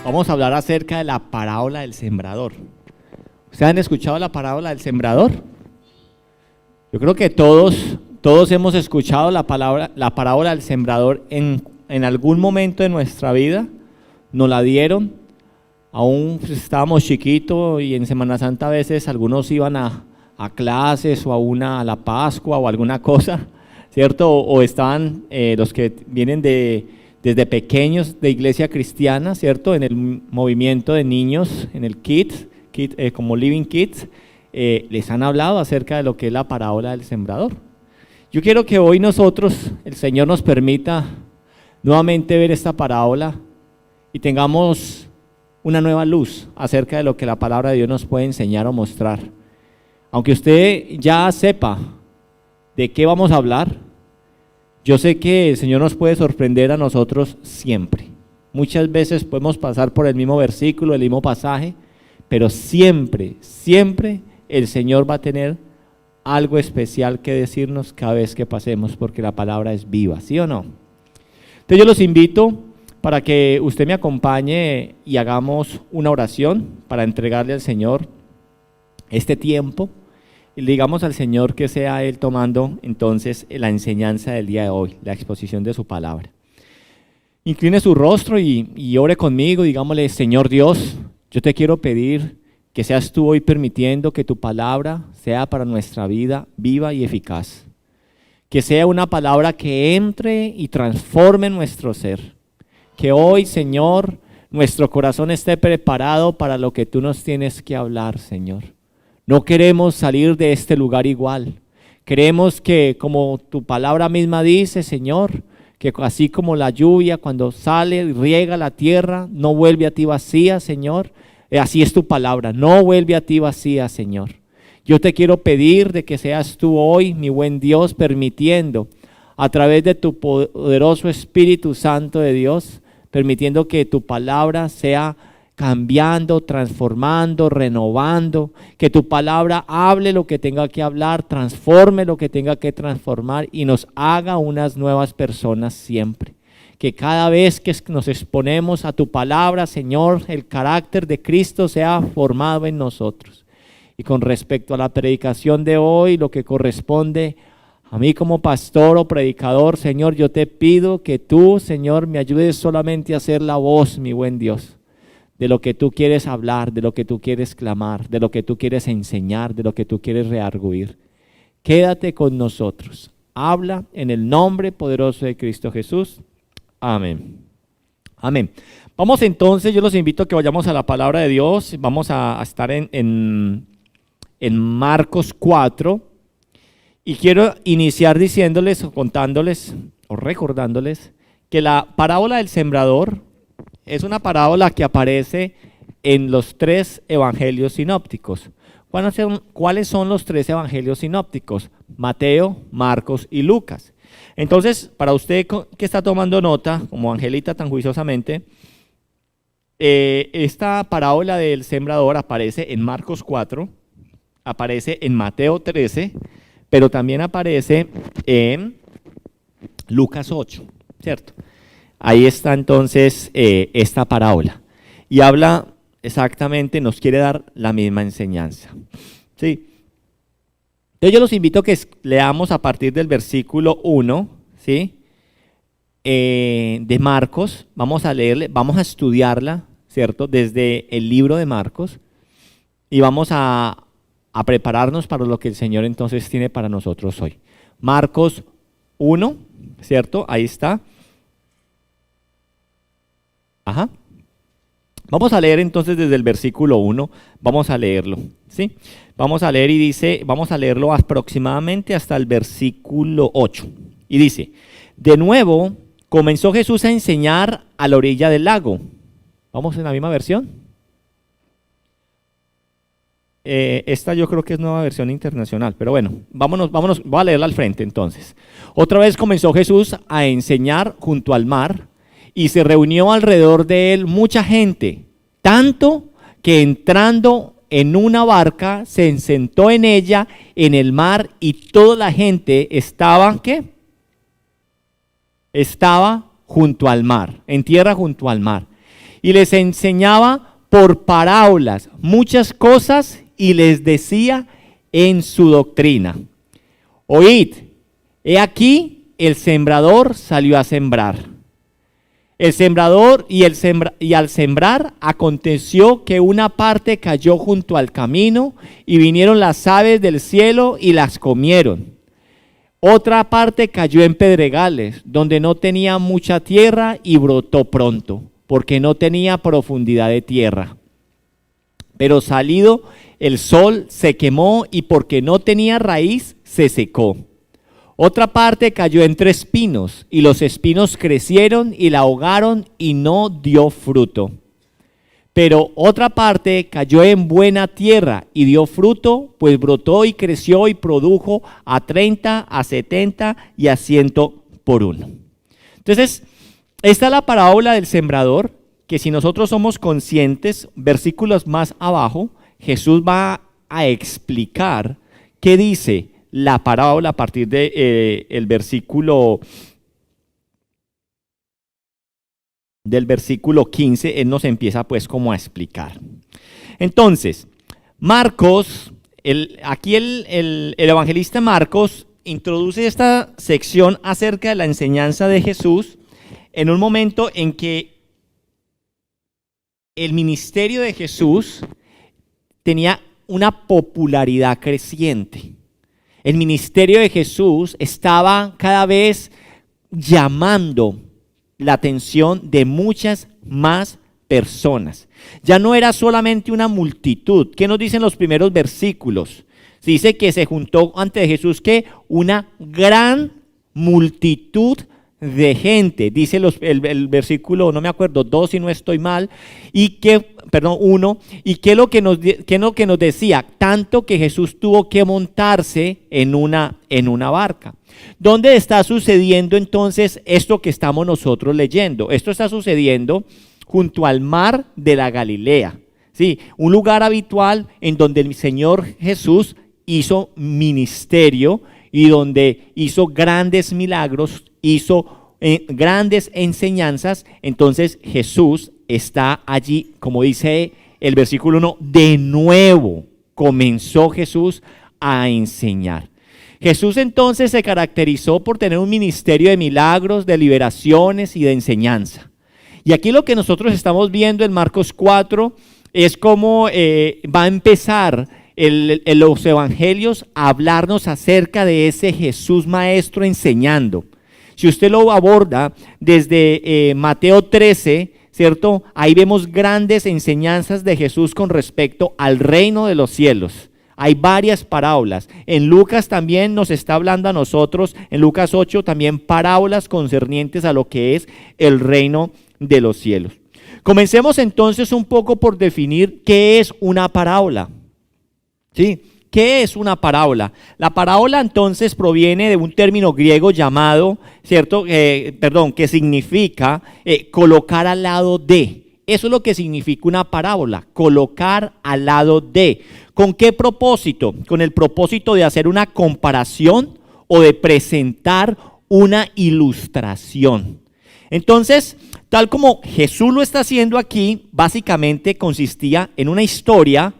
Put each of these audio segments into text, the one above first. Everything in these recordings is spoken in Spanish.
Vamos a hablar acerca de la parábola del sembrador. ¿Ustedes han escuchado la parábola del sembrador? Yo creo que todos hemos escuchado la parábola del sembrador en algún momento de nuestra vida. Nos la dieron, aún estábamos chiquitos y en Semana Santa a veces algunos iban a clases o a la Pascua o alguna cosa, ¿cierto? O estaban los que vienen desde pequeños de iglesia cristiana, ¿cierto? En el movimiento de niños, en el Kids, como Living Kids, les han hablado acerca de lo que es la parábola del sembrador. Yo quiero que hoy nosotros, el Señor nos permita nuevamente ver esta parábola y tengamos una nueva luz acerca de lo que la palabra de Dios nos puede enseñar o mostrar. Aunque usted ya sepa de qué vamos a hablar, yo sé que el Señor nos puede sorprender a nosotros siempre. Muchas veces podemos pasar por el mismo versículo, el mismo pasaje, pero siempre el Señor va a tener algo especial que decirnos cada vez que pasemos, porque la palabra es viva, ¿sí o no? Entonces yo los invito para que usted me acompañe y hagamos una oración para entregarle al Señor este tiempo y le digamos al Señor que sea Él tomando entonces la enseñanza del día de hoy, la exposición de su palabra. Incline su rostro y ore conmigo, digámosle: Señor Dios, yo te quiero pedir que seas tú hoy permitiendo que tu palabra sea para nuestra vida viva y eficaz. Que sea una palabra que entre y transforme nuestro ser. Que hoy, Señor, nuestro corazón esté preparado para lo que tú nos tienes que hablar, Señor. No queremos salir de este lugar igual. Queremos que, como tu palabra misma dice, Señor, que así como la lluvia cuando sale y riega la tierra, no vuelve a ti vacía, Señor. Así es tu palabra, no vuelve a ti vacía, Señor. Yo te quiero pedir de que seas tú hoy, mi buen Dios, permitiendo a través de tu poderoso Espíritu Santo de Dios, permitiendo que tu palabra sea cambiando, transformando, renovando, que tu palabra hable lo que tenga que hablar, transforme lo que tenga que transformar y nos haga unas nuevas personas siempre. Que cada vez que nos exponemos a tu palabra, Señor, el carácter de Cristo sea formado en nosotros. Y con respecto a la predicación de hoy, lo que corresponde a mí como pastor o predicador, Señor, yo te pido que tú, Señor, me ayudes solamente a ser la voz, mi buen Dios, de lo que tú quieres hablar, de lo que tú quieres clamar, de lo que tú quieres enseñar, de lo que tú quieres redarguir. Quédate con nosotros. Habla en el nombre poderoso de Cristo Jesús. Amén. Amén. Vamos entonces, yo los invito a que vayamos a la palabra de Dios. Vamos a estar en Marcos 4. Y quiero iniciar diciéndoles o contándoles o recordándoles que la parábola del sembrador es una parábola que aparece en los 3 evangelios sinópticos. ¿Cuáles son los 3 evangelios sinópticos? Mateo, Marcos y Lucas. Entonces, para usted que está tomando nota, como Angelita tan juiciosamente, esta parábola del sembrador aparece en Marcos 4, aparece en Mateo 13, pero también aparece en Lucas 8, ¿cierto? Ahí está entonces esta parábola. Y habla exactamente, nos quiere dar la misma enseñanza. ¿Sí? Entonces yo los invito a que leamos a partir del versículo 1, ¿sí? De Marcos. Vamos a leerle, vamos a estudiarla, ¿cierto? Desde el libro de Marcos. Y vamos a prepararnos para lo que el Señor entonces tiene para nosotros hoy. Marcos 1, ¿cierto? Ahí está. Ajá. Vamos a leer entonces desde el versículo 1, vamos a leerlo, ¿sí? Vamos a leer y dice, vamos a leerlo aproximadamente hasta el versículo 8. Y dice: de nuevo comenzó Jesús a enseñar a la orilla del lago. ¿Vamos en la misma versión? Esta yo creo que es nueva versión internacional, pero bueno, vámonos, voy a leerla al frente entonces. Otra vez comenzó Jesús a enseñar junto al mar, y se reunió alrededor de él mucha gente, tanto que entrando en una barca se sentó en ella en el mar, y toda la gente estaba, ¿qué? Estaba junto al mar, en tierra junto al mar. y les enseñaba por parábolas muchas cosas y les decía en su doctrina: oíd, he aquí el sembrador salió a sembrar. El sembrador y al sembrar aconteció que una parte cayó junto al camino y vinieron las aves del cielo y las comieron. Otra parte cayó en pedregales, donde no tenía mucha tierra y brotó pronto, porque no tenía profundidad de tierra. Pero salido el sol se quemó y porque no tenía raíz se secó. Otra parte cayó entre espinos y los espinos crecieron y la ahogaron y no dio fruto. Pero otra parte cayó en buena tierra y dio fruto, pues brotó y creció y produjo a 30, a 70 y a 100 por uno. Entonces, esta es la parábola del sembrador, que si nosotros somos conscientes, versículos más abajo, Jesús va a explicar qué dice la parábola a partir de el versículo del versículo 15. Él nos empieza pues como a explicar. Entonces, Marcos, aquí el evangelista Marcos introduce esta sección acerca de la enseñanza de Jesús en un momento en que el ministerio de Jesús tenía una popularidad creciente. El ministerio de Jesús estaba cada vez llamando la atención de muchas más personas. Ya no era solamente una multitud. ¿Qué nos dicen los primeros versículos? Se dice que se juntó ante Jesús que una gran multitud de gente. Dice el versículo, no me acuerdo, 2 si no estoy mal, y que, perdón, 1, y que lo que nos decía, tanto que Jesús tuvo que montarse en una barca. ¿Dónde está sucediendo entonces esto que estamos nosotros leyendo? Esto está sucediendo junto al mar de la Galilea, ¿sí? Un lugar habitual en donde el Señor Jesús hizo ministerio y donde hizo grandes milagros, hizo grandes enseñanzas. Entonces Jesús está allí, como dice el versículo 1, de nuevo comenzó Jesús a enseñar. Jesús entonces se caracterizó por tener un ministerio de milagros, de liberaciones y de enseñanza. Y aquí lo que nosotros estamos viendo en Marcos 4 es cómo va a empezar los evangelios a hablarnos acerca de ese Jesús maestro enseñando. Si usted lo aborda desde Mateo 13, ¿cierto? Ahí vemos grandes enseñanzas de Jesús con respecto al reino de los cielos. Hay varias parábolas. En Lucas también nos está hablando a nosotros, en Lucas 8 también parábolas concernientes a lo que es el reino de los cielos. Comencemos entonces un poco por definir qué es una parábola. ¿Sí? ¿Qué es una parábola? La parábola entonces proviene de un término griego llamado, ¿cierto? Que significa colocar al lado de. Eso es lo que significa una parábola, colocar al lado de. ¿Con qué propósito? Con el propósito de hacer una comparación o de presentar una ilustración. Entonces, tal como Jesús lo está haciendo aquí, básicamente consistía en una historia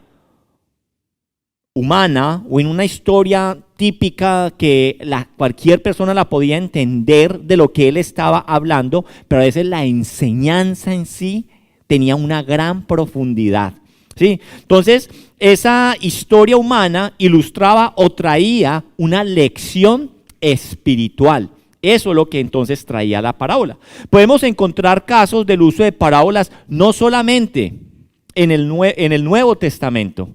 humana o en una historia típica que cualquier persona la podía entender de lo que él estaba hablando, pero a veces la enseñanza en sí tenía una gran profundidad, ¿sí? Entonces, esa historia humana ilustraba o traía una lección espiritual. Eso es lo que entonces traía la parábola. Podemos encontrar casos del uso de parábolas no solamente en el Nuevo Testamento.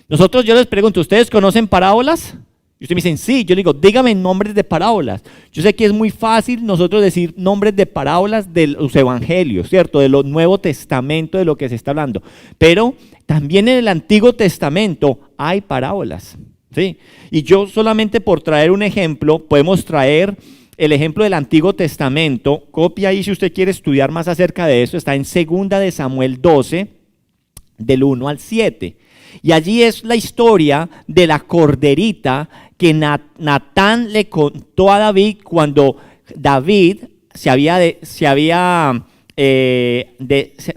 Yo les pregunto, ¿ustedes conocen parábolas? Y ustedes me dicen, sí. Yo les digo, dígame nombres de parábolas. Yo sé que es muy fácil nosotros decir nombres de parábolas de los evangelios, ¿cierto? De los Nuevo Testamento, de lo que se está hablando. Pero también en el Antiguo Testamento hay parábolas, ¿sí? Y yo solamente por traer un ejemplo, podemos traer el ejemplo del Antiguo Testamento. Copia ahí si usted quiere estudiar más acerca de eso. Está en 2 de Samuel 12, del 1 al 7. Y allí es la historia de la corderita que Natán le contó a David cuando David se había se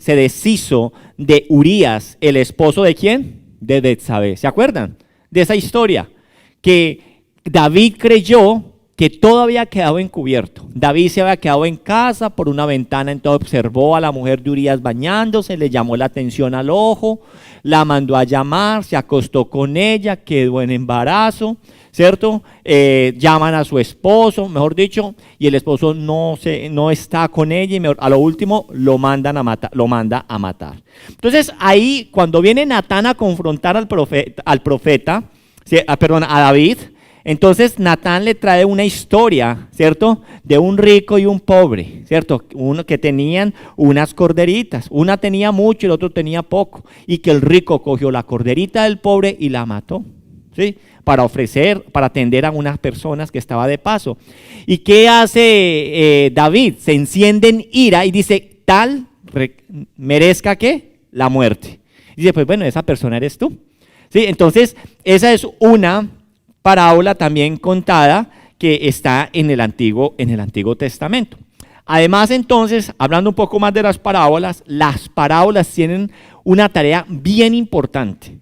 deshizo de Urías, el esposo de ¿quién? De Betsabé. ¿Se acuerdan de esa historia? Que David creyó que todo había quedado encubierto. David se había quedado en casa por una ventana, entonces observó a la mujer de Urías bañándose, le llamó la atención al ojo, la mandó a llamar, se acostó con ella, quedó en embarazo, ¿cierto? Llaman a su esposo, mejor dicho, y el esposo no está con ella y a lo último lo manda a matar. Entonces ahí cuando viene Natán a confrontar al profeta, a David, entonces Natán le trae una historia, ¿cierto? De un rico y un pobre, ¿cierto? Uno que tenían unas corderitas, una tenía mucho y el otro tenía poco, y que el rico cogió la corderita del pobre y la mató, ¿sí? Para atender a unas personas que estaba de paso. ¿Y qué hace David? Se enciende en ira y dice, merezca ¿qué? La muerte. Y dice, pues bueno, esa persona eres tú. ¿Sí? Entonces, esa es una parábola también contada que está en el Antiguo Testamento. Además, entonces, hablando un poco más de las parábolas tienen una tarea bien importante.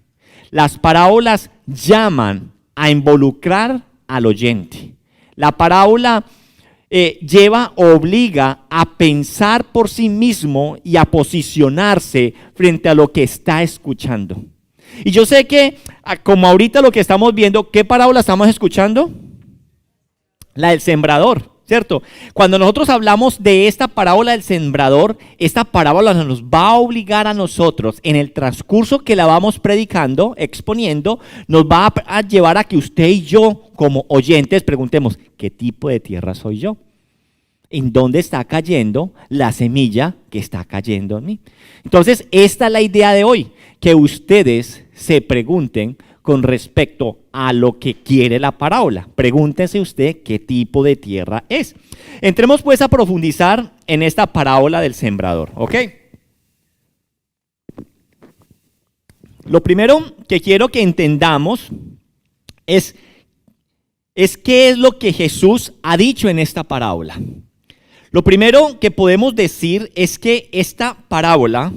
Las parábolas llaman a involucrar al oyente. La parábola obliga a pensar por sí mismo y a posicionarse frente a lo que está escuchando. Y yo sé que, como ahorita lo que estamos viendo, ¿qué parábola estamos escuchando? La del sembrador, ¿cierto? Cuando nosotros hablamos de esta parábola del sembrador, esta parábola nos va a obligar a nosotros, en el transcurso que la vamos predicando, exponiendo, nos va a llevar a que usted y yo, como oyentes, preguntemos, ¿qué tipo de tierra soy yo? ¿En dónde está cayendo la semilla que está cayendo en mí? Entonces, esta es la idea de hoy, que ustedes se pregunten con respecto a lo que quiere la parábola. Pregúntese usted qué tipo de tierra es. Entremos pues a profundizar en esta parábola del sembrador, ¿ok? Lo primero que quiero que entendamos es qué es lo que Jesús ha dicho en esta parábola. Lo primero que podemos decir es que esta parábola,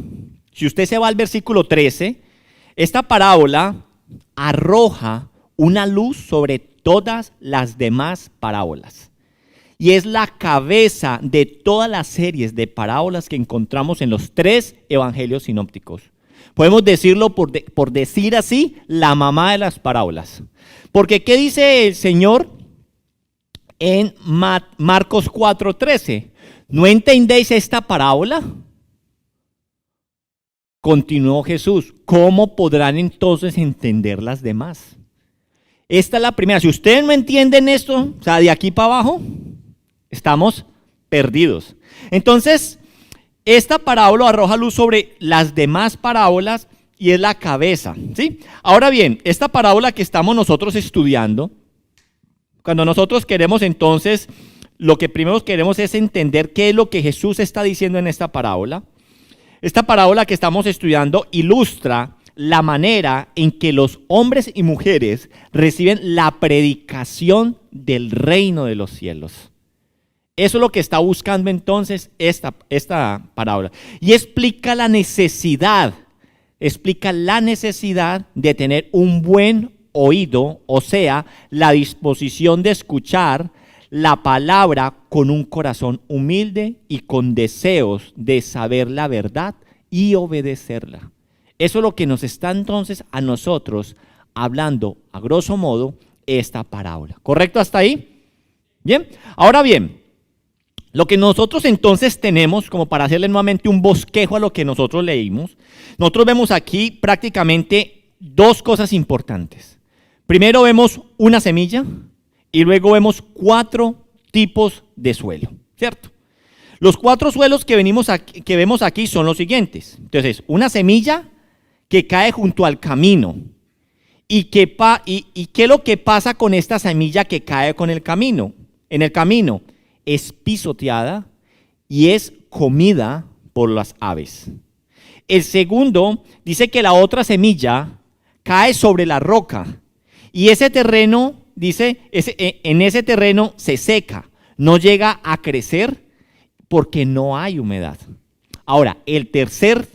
si usted se va al versículo 13, esta parábola arroja una luz sobre todas las demás parábolas. Y es la cabeza de todas las series de parábolas que encontramos en los 3 evangelios sinópticos. Podemos decirlo por decir así, la mamá de las parábolas. Porque ¿qué dice el Señor en Marcos 4:13? ¿No entendéis esta parábola? Continuó Jesús, ¿cómo podrán entonces entender las demás? Esta es la primera. Si ustedes no entienden esto, o sea, de aquí para abajo, estamos perdidos. Entonces, esta parábola arroja luz sobre las demás parábolas y es la cabeza, ¿sí? Ahora bien, esta parábola que estamos nosotros estudiando, cuando nosotros queremos entonces, lo que primero queremos es entender qué es lo que Jesús está diciendo en esta parábola. Esta parábola que estamos estudiando ilustra la manera en que los hombres y mujeres reciben la predicación del reino de los cielos. Eso es lo que está buscando entonces esta parábola. Y explica la necesidad de tener un buen oído, o sea, la disposición de escuchar la palabra con un corazón humilde y con deseos de saber la verdad y obedecerla. Eso es lo que nos está entonces a nosotros hablando, a grosso modo, esta parábola. ¿Correcto hasta ahí? Bien. Ahora bien, lo que nosotros entonces tenemos, como para hacerle nuevamente un bosquejo a lo que nosotros leímos, nosotros vemos aquí prácticamente 2 cosas importantes. Primero vemos una semilla y luego vemos 4 tipos de suelo, ¿cierto? Los 4 suelos que vemos aquí son los siguientes. Entonces, una semilla que cae junto al camino. ¿Y qué es lo que pasa con esta semilla que cae en el camino? Es pisoteada y es comida por las aves. El segundo dice que la otra semilla cae sobre la roca y ese terreno, en ese terreno se seca, no llega a crecer porque no hay humedad. Ahora, el tercer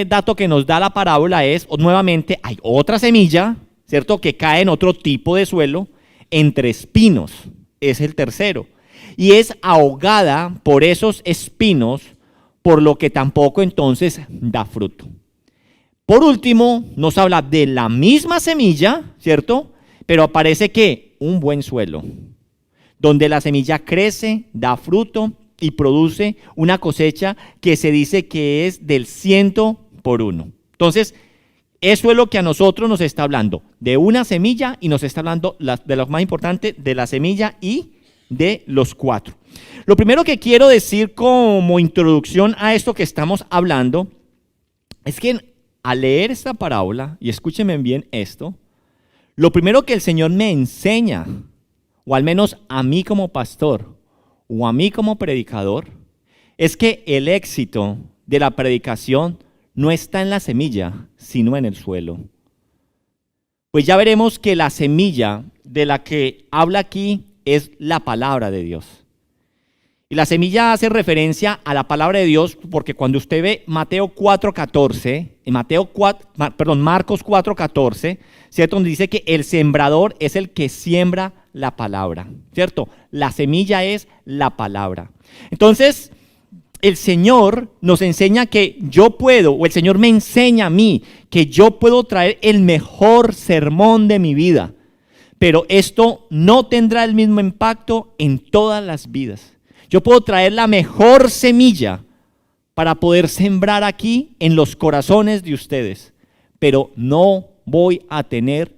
dato que nos da la parábola es, nuevamente, hay otra semilla, ¿cierto?, que cae en otro tipo de suelo, entre espinos, es el tercero, y es ahogada por esos espinos, por lo que tampoco entonces da fruto. Por último, nos habla de la misma semilla, ¿cierto?, pero aparece que un buen suelo, donde la semilla crece, da fruto y produce una cosecha que se dice que es del 100 por 1. Entonces, eso es lo que a nosotros nos está hablando, de una semilla, y nos está hablando de lo más importante, de la semilla y de los 4. Lo primero que quiero decir como introducción a esto que estamos hablando es que al leer esta parábola, y escúchenme bien esto, lo primero que el Señor me enseña, o al menos a mí como pastor, o a mí como predicador, es que el éxito de la predicación no está en la semilla, sino en el suelo. Pues ya veremos que la semilla de la que habla aquí es la palabra de Dios. Y la semilla hace referencia a la palabra de Dios porque cuando usted ve Mateo 4:14, Marcos 4:14, ¿cierto?, donde dice que el sembrador es el que siembra la palabra, ¿cierto? La semilla es la palabra. Entonces, el Señor nos enseña que yo puedo, o el Señor me enseña a mí, que yo puedo traer el mejor sermón de mi vida, pero esto no tendrá el mismo impacto en todas las vidas. Yo puedo traer la mejor semilla para poder sembrar aquí en los corazones de ustedes, pero no voy a tener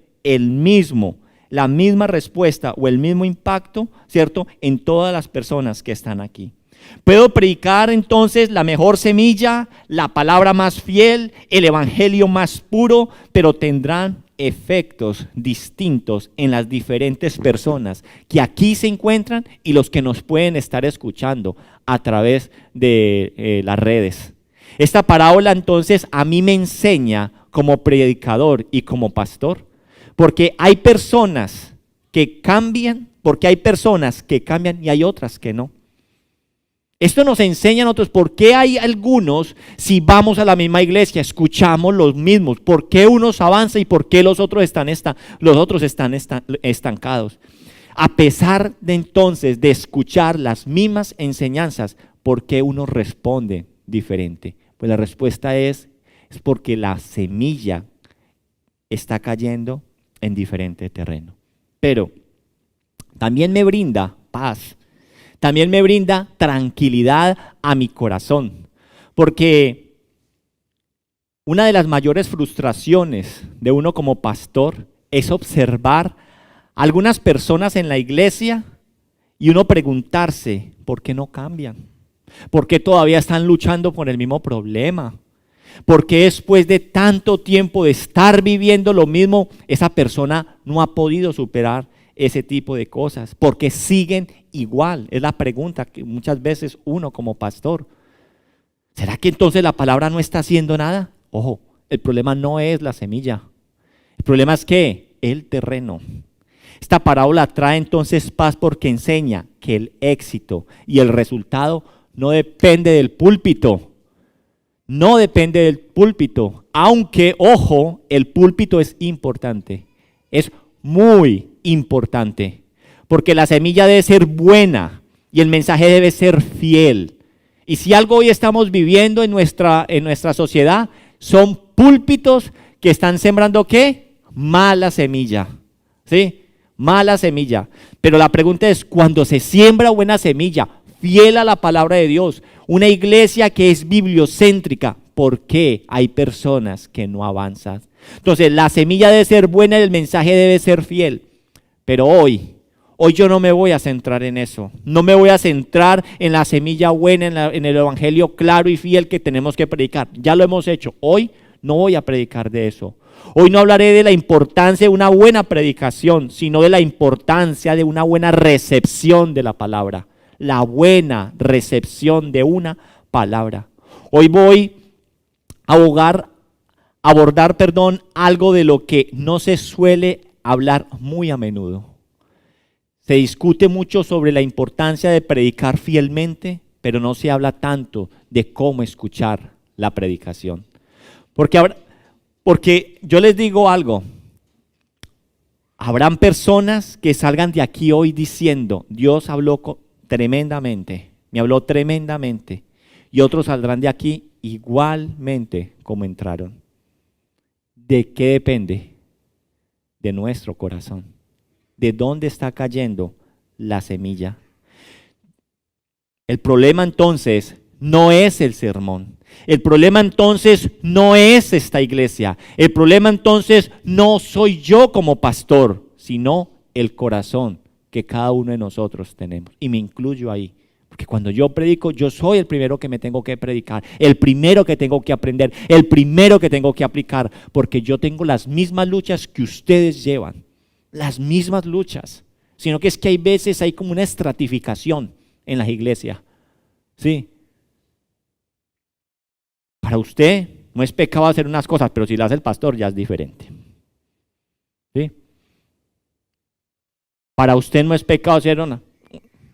la misma respuesta o el mismo impacto, ¿cierto?, en todas las personas que están aquí. Puedo predicar entonces la mejor semilla, la palabra más fiel, el evangelio más puro, pero tendrán efectos distintos en las diferentes personas que aquí se encuentran y los que nos pueden estar escuchando a través de las redes. Esta parábola entonces a mí me enseña como predicador y como pastor, porque hay personas que cambian, y hay otras que no. Esto nos enseña a nosotros por qué hay algunos, si vamos a la misma iglesia, escuchamos los mismos, por qué unos avanzan y por qué los otros están estancados. A pesar de entonces de escuchar las mismas enseñanzas, ¿por qué uno responde diferente? Pues la respuesta es porque la semilla está cayendo en diferente terreno. Pero también me brinda paz. También me brinda tranquilidad a mi corazón, porque una de las mayores frustraciones de uno como pastor es observar a algunas personas en la iglesia y uno preguntarse, ¿por qué no cambian? ¿Por qué todavía están luchando por el mismo problema? ¿Por qué después de tanto tiempo de estar viviendo lo mismo, esa persona no ha podido superar ese tipo de cosas? Porque siguen igual. Es la pregunta que muchas veces uno como pastor. ¿Será que entonces la palabra no está haciendo nada? Ojo, el problema no es la semilla. El problema es que el terreno. Esta parábola trae entonces paz porque enseña que el éxito y el resultado no depende del púlpito. No depende del púlpito. Aunque, ojo, el púlpito es importante. Es muy importante, porque la semilla debe ser buena y el mensaje debe ser fiel. Y si algo hoy estamos viviendo en nuestra sociedad, son púlpitos que están sembrando ¿qué? Mala semilla, ¿sí? Mala semilla. Pero la pregunta es, cuando se siembra buena semilla, fiel a la palabra de Dios, una iglesia que es bibliocéntrica, ¿por qué hay personas que no avanzan? Entonces, la semilla debe ser buena y el mensaje debe ser fiel. Pero hoy yo no me voy a centrar en eso. No me voy a centrar en la semilla buena, en el evangelio claro y fiel que tenemos que predicar. Ya lo hemos hecho. Hoy no voy a predicar de eso. Hoy no hablaré de la importancia de una buena predicación, sino de la importancia de una buena recepción de la palabra. La buena recepción de una palabra. Hoy voy a abordar algo de lo que no se suele hablar muy a menudo. Se discute mucho sobre la importancia de predicar fielmente, pero no se habla tanto de cómo escuchar la predicación. Porque yo les digo algo, habrán personas que salgan de aquí hoy diciendo, Dios habló tremendamente, me habló tremendamente, y otros saldrán de aquí igualmente como entraron. ¿De qué depende? De nuestro corazón. ¿De dónde está cayendo la semilla? El problema entonces no es el sermón. El problema entonces no es esta iglesia. El problema entonces no soy yo como pastor, sino el corazón que cada uno de nosotros tenemos. Y me incluyo ahí. Porque cuando yo predico, yo soy el primero que me tengo que predicar, el primero que tengo que aprender, el primero que tengo que aplicar, porque yo tengo las mismas luchas que ustedes llevan, las mismas luchas, sino que es que hay veces hay como una estratificación en las iglesias, ¿sí? Para usted no es pecado hacer unas cosas, pero si las hace el pastor ya es diferente, ¿sí? Para usted no es pecado hacer una.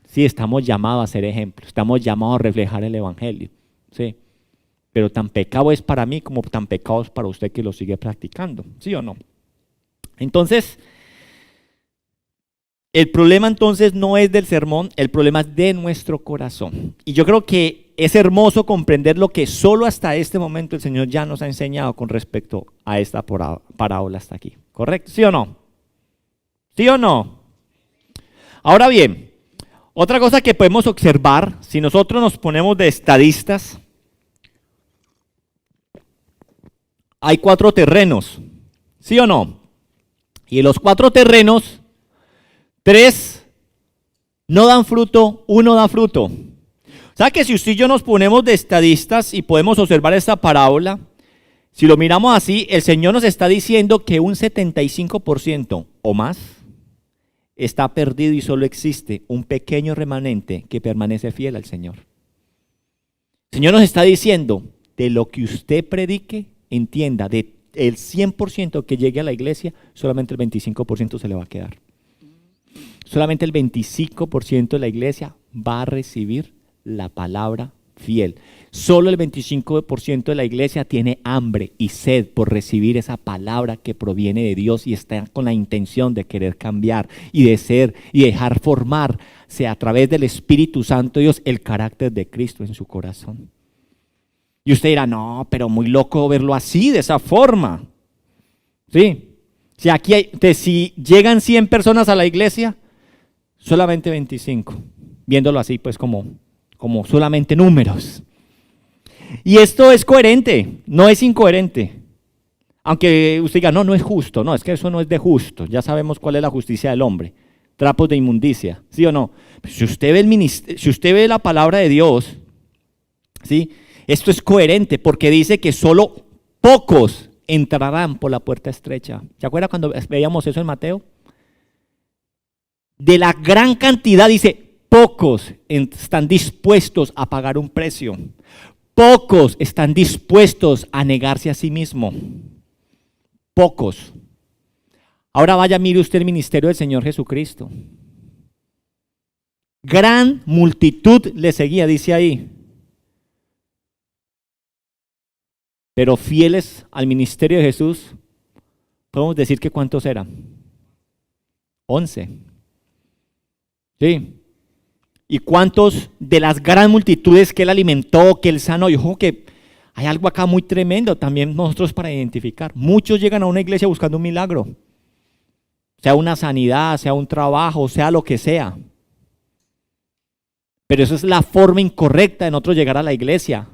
Sí, estamos llamados a ser ejemplos, estamos llamados a reflejar el evangelio, ¿sí? Pero tan pecado es para mí como tan pecado es para usted que lo sigue practicando, ¿sí o no? Entonces, el problema entonces no es del sermón, el problema es de nuestro corazón. Y yo creo que es hermoso comprender lo que solo hasta este momento el Señor ya nos ha enseñado con respecto a esta parábola hasta aquí, ¿correcto? ¿Sí o no? ¿Sí o no? Ahora bien, otra cosa que podemos observar, si nosotros nos ponemos de estadistas, hay 4 terrenos, ¿sí o no? Y en los 4 terrenos, 3 no dan fruto, 1 da fruto. O sea que si usted y yo nos ponemos de estadistas y podemos observar esta parábola, si lo miramos así, el Señor nos está diciendo que un 75% o más está perdido y solo existe un pequeño remanente que permanece fiel al Señor. El Señor nos está diciendo, de lo que usted predique, entienda, de el 100% que llegue a la iglesia, solamente el 25% se le va a quedar. Solamente el 25% de la iglesia va a recibir la palabra fiel. Solo el 25% de la iglesia tiene hambre y sed por recibir esa palabra que proviene de Dios y está con la intención de querer cambiar y de ser y dejar formarse a través del Espíritu Santo de Dios el carácter de Cristo en su corazón. Y usted dirá, no, pero muy loco verlo así, de esa forma. ¿Sí? Si llegan 100 personas a la iglesia, solamente 25, viéndolo así pues como solamente números. Y esto es coherente, no es incoherente. Aunque usted diga, no es justo, no, es que eso no es de justo, ya sabemos cuál es la justicia del hombre, trapos de inmundicia, ¿sí o no? Si usted ve la palabra de Dios, ¿sí? Esto es coherente porque dice que solo pocos entrarán por la puerta estrecha. ¿Se acuerda cuando veíamos eso en Mateo? De la gran cantidad dice, pocos están dispuestos a pagar un precio. Pocos están dispuestos a negarse a sí mismo. Pocos. Ahora vaya, mire usted el ministerio del Señor Jesucristo. Gran multitud le seguía, dice ahí. Pero fieles al ministerio de Jesús, podemos decir que ¿cuántos eran? 11. Sí. ¿Y cuántos de las gran multitudes que él alimentó, que él sanó? Y ojo que hay algo acá muy tremendo también nosotros para identificar. Muchos llegan a una iglesia buscando un milagro. Sea una sanidad, sea un trabajo, sea lo que sea. Pero eso es la forma incorrecta de nosotros llegar a la iglesia.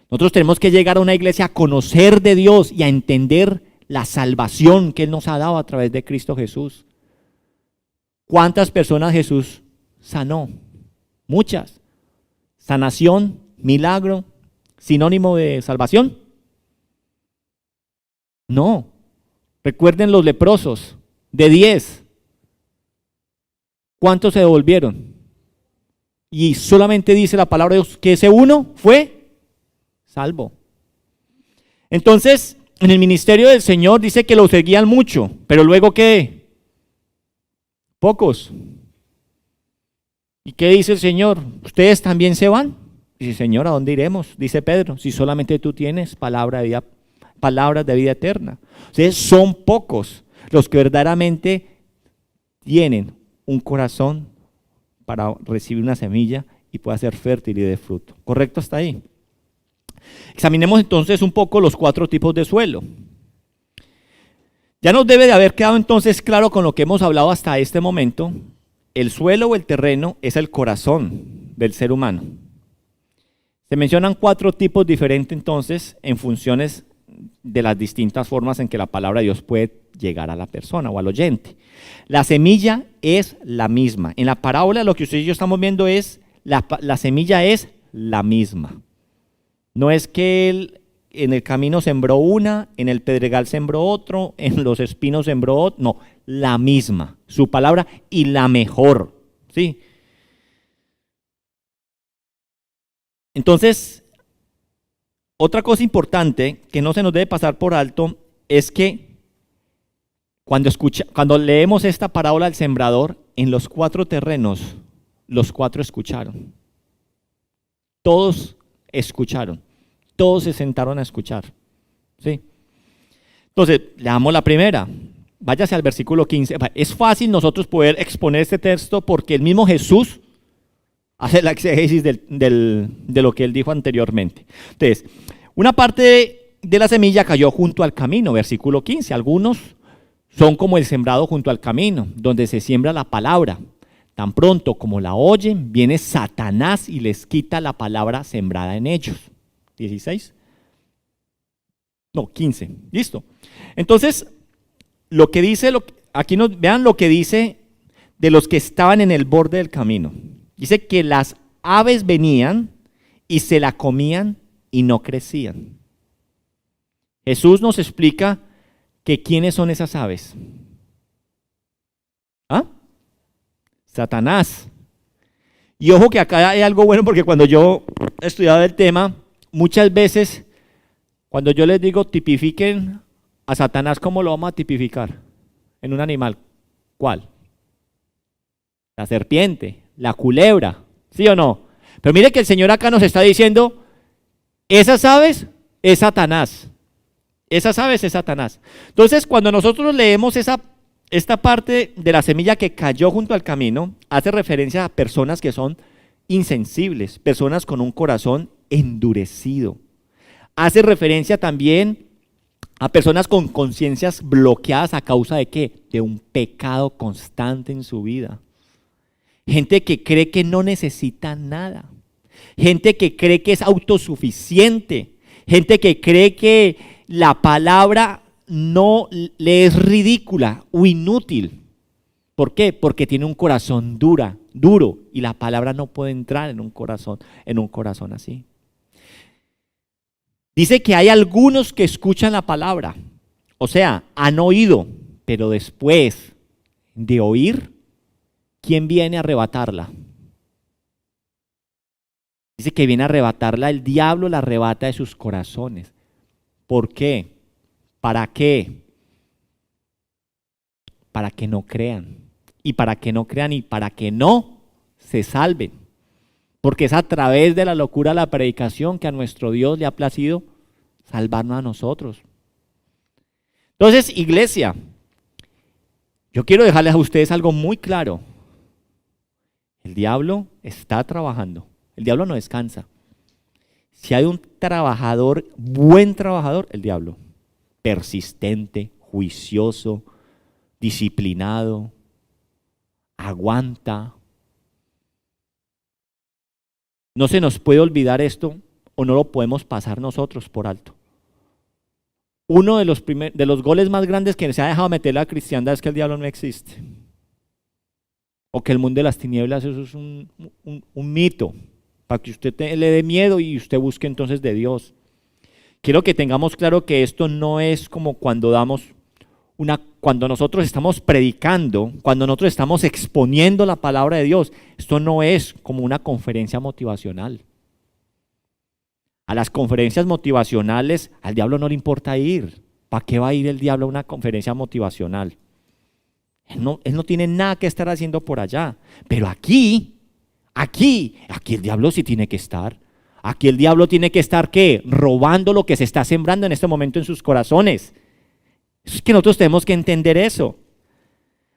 Nosotros tenemos que llegar a una iglesia a conocer de Dios y a entender la salvación que Él nos ha dado a través de Cristo Jesús. ¿Cuántas personas Jesús sanó? Muchas. Sanación, milagro, sinónimo de salvación. No. Recuerden los leprosos, de 10. ¿Cuántos se devolvieron? Y solamente dice la palabra de Dios que ese uno fue salvo. Entonces, en el ministerio del Señor dice que lo seguían mucho, pero luego ¿qué? Pocos. ¿Y qué dice el Señor? ¿Ustedes también se van? Dice, Señor, ¿a dónde iremos? Dice Pedro, si solamente tú tienes palabras de vida eterna. O sea, son pocos los que verdaderamente tienen un corazón para recibir una semilla y pueda ser fértil y de fruto. ¿Correcto hasta ahí? Examinemos entonces un poco los 4 tipos de suelo. Ya nos debe de haber quedado entonces claro con lo que hemos hablado hasta este momento. El suelo o el terreno es el corazón del ser humano. Se mencionan 4 tipos diferentes entonces en funciones de las distintas formas en que la palabra de Dios puede llegar a la persona o al oyente. La semilla es la misma. En la parábola lo que ustedes y yo estamos viendo es, la semilla es la misma. No es que él en el camino sembró una, en el pedregal sembró otro, en los espinos sembró otro. No, la misma. Su palabra y la mejor. ¿Sí? Entonces, otra cosa importante que no se nos debe pasar por alto es que cuando leemos esta parábola del sembrador, en los 4 terrenos, los 4 escucharon. Todos escucharon. Todos se sentaron a escuchar. ¿Sí? Entonces, leamos la primera. Váyase al versículo 15. Es fácil nosotros poder exponer este texto porque el mismo Jesús hace la exégesis de lo que él dijo anteriormente. Entonces, una parte de la semilla cayó junto al camino, versículo 15. Algunos son como el sembrado junto al camino, donde se siembra la palabra. Tan pronto como la oyen, viene Satanás y les quita la palabra sembrada en ellos. 16. No, 15. Listo. Entonces, lo que dice, aquí vean lo que dice de los que estaban en el borde del camino. Dice que las aves venían y se la comían y no crecían. Jesús nos explica que quiénes son esas aves. ¿Ah? Satanás. Y ojo que acá hay algo bueno porque cuando yo estudiaba el tema, muchas veces cuando yo les digo tipifiquen a Satanás, ¿cómo lo vamos a tipificar? En un animal. ¿Cuál? La serpiente, la culebra, ¿sí o no? Pero mire que el Señor acá nos está diciendo, esas aves es Satanás. Esas aves es Satanás. Entonces, cuando nosotros leemos esta parte de la semilla que cayó junto al camino, hace referencia a personas que son insensibles, personas con un corazón endurecido. Hace referencia también a personas con conciencias bloqueadas a causa de ¿qué? De un pecado constante en su vida. Gente que cree que no necesita nada. Gente que cree que es autosuficiente. Gente que cree que la palabra no le es ridícula o inútil. ¿Por qué? Porque tiene un corazón duro y la palabra no puede entrar en un corazón así. Dice que hay algunos que escuchan la palabra, o sea, han oído, pero después de oír, ¿quién viene a arrebatarla? Dice que viene a arrebatarla, el diablo la arrebata de sus corazones. ¿Por qué? ¿Para qué? Para que no crean. Y para que no crean y para que no se salven. Porque es a través de la locura de la predicación que a nuestro Dios le ha placido salvarnos a nosotros. Entonces, iglesia, yo quiero dejarles a ustedes algo muy claro. El diablo está trabajando. El diablo no descansa. Si hay un trabajador, buen trabajador, el diablo. Persistente, juicioso, disciplinado, aguanta. No se nos puede olvidar esto o no lo podemos pasar nosotros por alto. Uno de los goles más grandes que se ha dejado meter la cristiandad es que el diablo no existe. O que el mundo de las tinieblas, eso es un mito, para que usted le dé miedo y usted busque entonces de Dios. Quiero que tengamos claro que esto no es como cuando cuando nosotros estamos predicando, cuando nosotros estamos exponiendo la palabra de Dios. Esto no es como una conferencia motivacional. A las conferencias motivacionales al diablo no le importa ir. ¿Para qué va a ir el diablo a una conferencia motivacional? Él no tiene nada que estar haciendo por allá. Pero aquí el diablo sí tiene que estar. Aquí el diablo tiene que estar, ¿qué? Robando lo que se está sembrando en este momento en sus corazones. Es que nosotros tenemos que entender eso.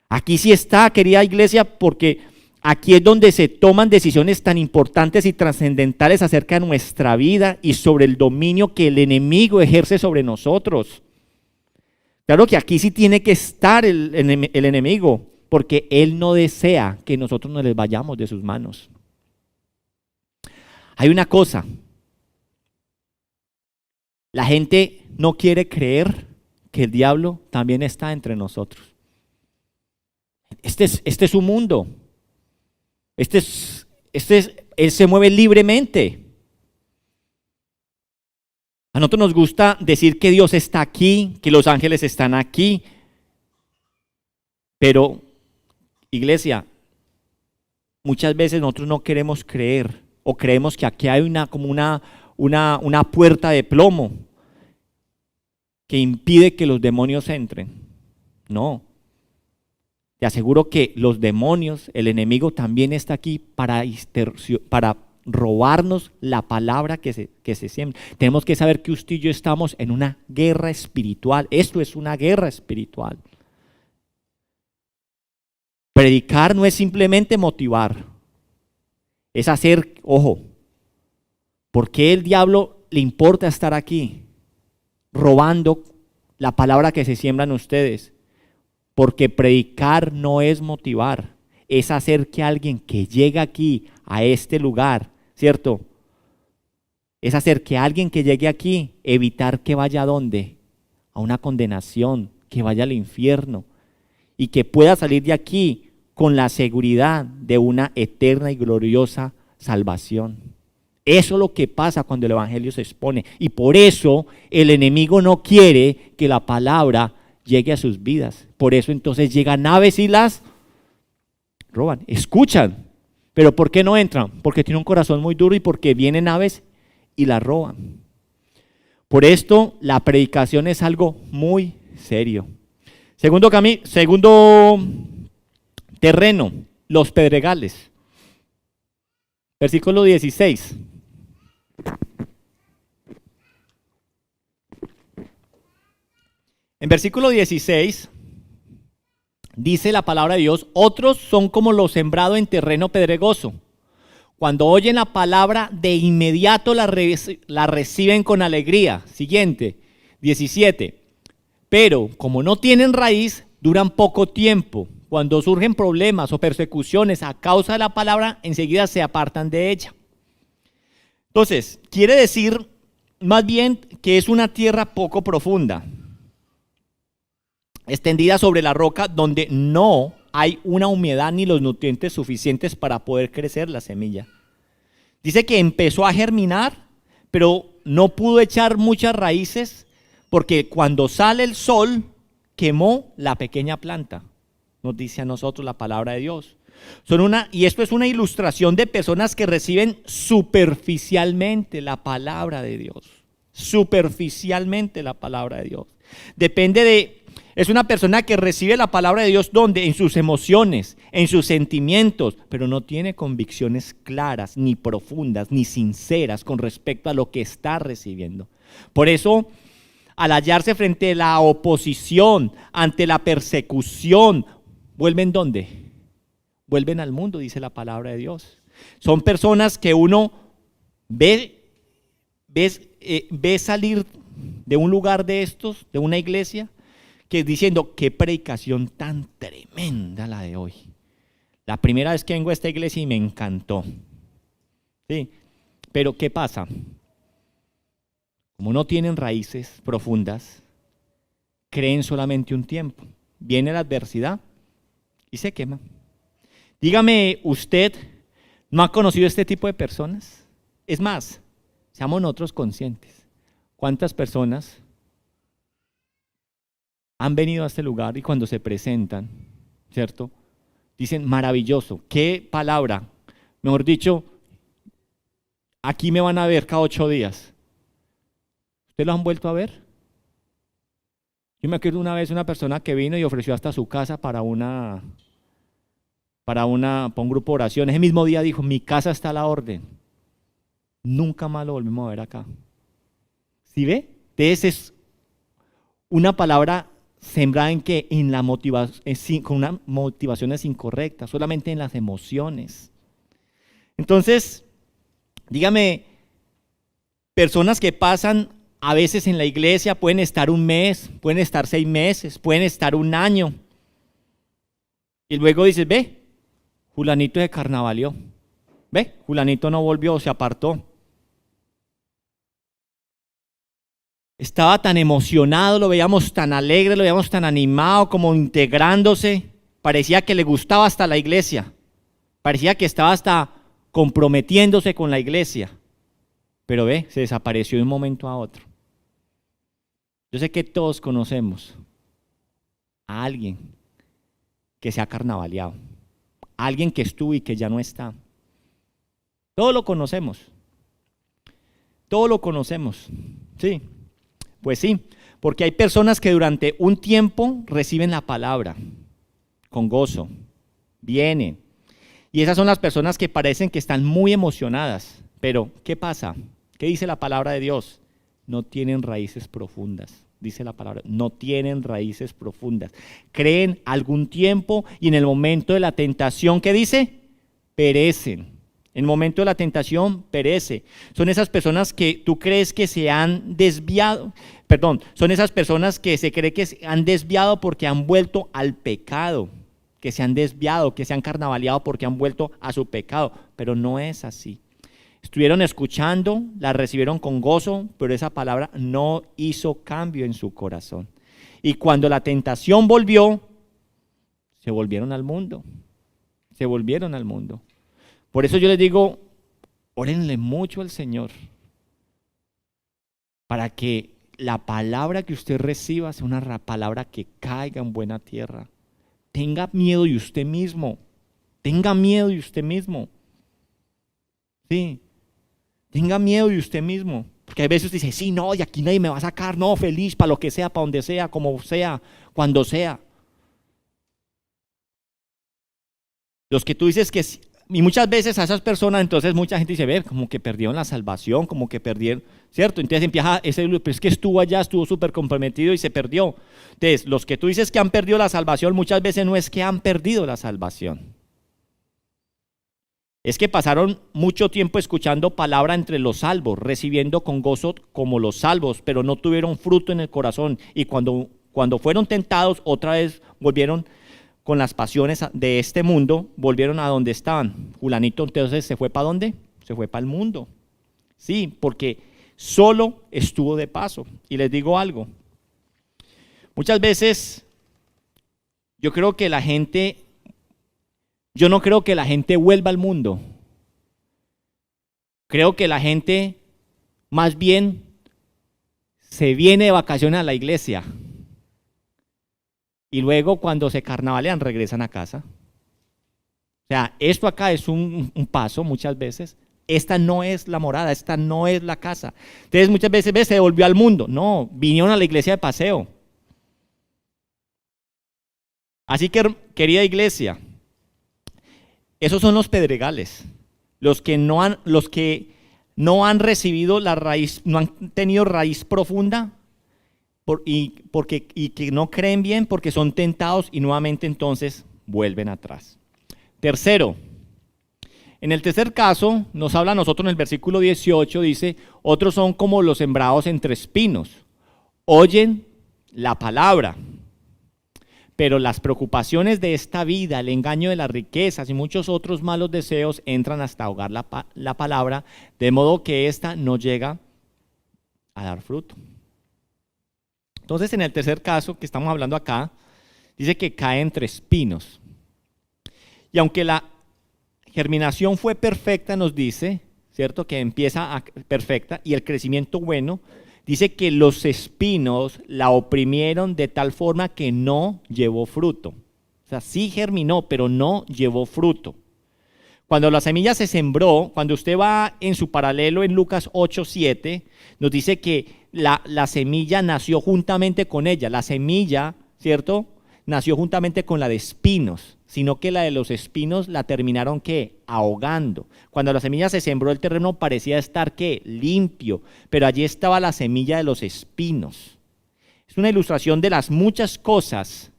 Aquí sí está, querida iglesia, porque aquí es donde se toman decisiones tan importantes y trascendentales acerca de nuestra vida y sobre el dominio que el enemigo ejerce sobre nosotros. Claro que aquí sí tiene que estar el enemigo, porque él no desea que nosotros nos les vayamos de sus manos. Hay una cosa, la gente no quiere creer que el diablo también está entre nosotros. Este es su mundo. Él se mueve libremente. A nosotros nos gusta decir que Dios está aquí, que los ángeles están aquí. Pero, iglesia, muchas veces nosotros no queremos creer o creemos que aquí hay como una puerta de plomo que impide que los demonios entren. No. Te aseguro que los demonios, el enemigo también está aquí para robarnos la palabra que se siembra. Tenemos que saber que usted y yo estamos en una guerra espiritual. Esto es una guerra espiritual. Predicar no es simplemente motivar, es hacer, ojo, ¿por qué el diablo le importa estar aquí robando la palabra que se siembra en ustedes? Porque predicar no es motivar, es hacer que alguien que llega aquí, a este lugar, ¿cierto? Es hacer que alguien que llegue aquí, evitar que vaya a dónde, a una condenación, que vaya al infierno y que pueda salir de aquí con la seguridad de una eterna y gloriosa salvación. Eso es lo que pasa cuando el evangelio se expone y por eso el enemigo no quiere que la palabra llegue a sus vidas. Por eso entonces llegan naves y las roban, escuchan, pero ¿por qué no entran? Porque tienen un corazón muy duro y porque vienen naves y las roban. Por esto la predicación es algo muy serio. Segundo terreno, los pedregales. Versículo 16. En versículo 16 dice la palabra de Dios, otros son como lo sembrado en terreno pedregoso. Cuando oyen la palabra, de inmediato la reciben con alegría. Siguiente, 17. Pero como no tienen raíz, duran poco tiempo. Cuando surgen problemas o persecuciones a causa de la palabra, enseguida se apartan de ella. Entonces, quiere decir más bien que es una tierra poco profunda, extendida sobre la roca donde no hay una humedad ni los nutrientes suficientes para poder crecer la semilla. Dice que empezó a germinar, pero no pudo echar muchas raíces porque cuando sale el sol quemó la pequeña planta. Nos dice a nosotros la palabra de Dios. Y esto es una ilustración de personas que reciben superficialmente la palabra de Dios. Superficialmente la palabra de Dios. Es una persona que recibe la palabra de Dios donde en sus emociones, en sus sentimientos, pero no tiene convicciones claras, ni profundas, ni sinceras con respecto a lo que está recibiendo. Por eso, al hallarse frente a la oposición, ante la persecución, ¿vuelven dónde? Vuelven al mundo, dice la palabra de Dios. Son personas que uno ve salir de un lugar de estos, de una iglesia, que diciendo, qué predicación tan tremenda la de hoy. La primera vez que vengo a esta iglesia y me encantó. Sí, pero ¿qué pasa? Como no tienen raíces profundas, creen solamente un tiempo. Viene la adversidad y se quema. Dígame, ¿usted no ha conocido este tipo de personas? Es más, seamos nosotros conscientes. ¿Cuántas personas han venido a este lugar y cuando se presentan, ¿cierto? Dicen, maravilloso, qué palabra. Mejor dicho, aquí me van a ver cada 8 días. ¿Ustedes lo han vuelto a ver? Yo me acuerdo una vez una persona que vino y ofreció hasta su casa para un grupo de oración. Ese mismo día dijo, mi casa está a la orden. nunca más lo volvemos a ver acá. ¿Sí ve? Entonces es una palabra sembrada en que en la motivación, con unas motivaciones incorrectas, solamente en las emociones. Entonces, dígame, personas que pasan a veces en la iglesia pueden estar un mes, pueden estar 6 meses, pueden estar un año. Y luego dices, ve, Julanito se carnavaleó. Ve, Julanito no volvió, se apartó. Estaba tan emocionado, lo veíamos tan alegre, lo veíamos tan animado, como integrándose. Parecía que le gustaba hasta la iglesia. Parecía que estaba hasta comprometiéndose con la iglesia. Pero ve, se desapareció de un momento a otro. Yo sé que todos conocemos a alguien que se ha carnavaleado. A alguien que estuvo y que ya no está. Todos lo conocemos. Todos lo conocemos. Sí. Pues sí, porque hay personas que durante un tiempo reciben la palabra con gozo, vienen. Y esas son las personas que parecen que están muy emocionadas. Pero, ¿qué pasa? ¿Qué dice la palabra de Dios? No tienen raíces profundas. Dice la palabra, no tienen raíces profundas. Creen algún tiempo y en el momento de la tentación, ¿qué dice? Perecen. En el momento de la tentación, perece. Son esas personas que tú crees que se han desviado, son esas personas que se cree que se han desviado porque han vuelto al pecado, que se han desviado, que se han carnavaleado porque han vuelto a su pecado, pero no es así. Estuvieron escuchando, la recibieron con gozo, pero esa palabra no hizo cambio en su corazón. Y cuando la tentación volvió, se volvieron al mundo, se volvieron al mundo. Por eso yo les digo, órenle mucho al Señor, para que la palabra que usted reciba sea una palabra que caiga en buena tierra. Tenga miedo de usted mismo, tenga miedo de usted mismo. Sí, tenga miedo de usted mismo, porque a veces usted dice, sí, no, de aquí nadie me va a sacar, no, feliz, para lo que sea, para donde sea, como sea, cuando sea. Los que tú dices que... Y muchas veces a esas personas, entonces mucha gente dice, ve, como que perdieron la salvación, como que perdieron, ¿cierto? Entonces empieza ese, pero es que estuvo allá, estuvo súper comprometido y se perdió. Entonces, los que tú dices que han perdido la salvación, muchas veces no es que han perdido la salvación. Es que pasaron mucho tiempo escuchando palabra entre los salvos, recibiendo con gozo como los salvos, pero no tuvieron fruto en el corazón. Y cuando fueron tentados, otra vez volvieron con las pasiones de este mundo, volvieron a donde estaban. Julanito entonces se fue ¿para dónde? Se fue para el mundo. Sí, porque solo estuvo de paso. Y les digo algo. Muchas veces yo no creo que la gente vuelva al mundo. Creo que la gente más bien se viene de vacaciones a la iglesia. Y luego cuando se carnavalean regresan a casa. O sea, esto acá es un paso muchas veces. Esta no es la morada, esta no es la casa. Entonces muchas veces se devolvió al mundo. No, vinieron a la iglesia de paseo. Así que, querida iglesia, esos son los pedregales. Los que no han recibido la raíz, no han tenido raíz profunda. Y que no creen bien porque son tentados y nuevamente entonces vuelven atrás. Tercero, en el tercer caso nos habla a nosotros en el versículo 18, dice, otros son como los sembrados entre espinos, oyen la palabra, pero las preocupaciones de esta vida, el engaño de las riquezas y muchos otros malos deseos entran hasta ahogar la palabra, de modo que ésta no llega a dar fruto. Entonces, en el tercer caso que estamos hablando acá, dice que cae entre espinos. Y aunque la germinación fue perfecta, nos dice, ¿cierto? Que empieza perfecta y el crecimiento bueno, dice que los espinos la oprimieron de tal forma que no llevó fruto. O sea, sí germinó, pero no llevó fruto. Cuando la semilla se sembró, cuando usted va en su paralelo en Lucas 8:7, nos dice que la semilla nació juntamente con ella. La semilla, ¿cierto? nació juntamente con la de espinos, sino que la de los espinos la terminaron ¿qué? Ahogando. Cuando la semilla se sembró, el terreno parecía estar ¿qué? Limpio, pero allí estaba la semilla de los espinos. Es una ilustración de las muchas cosas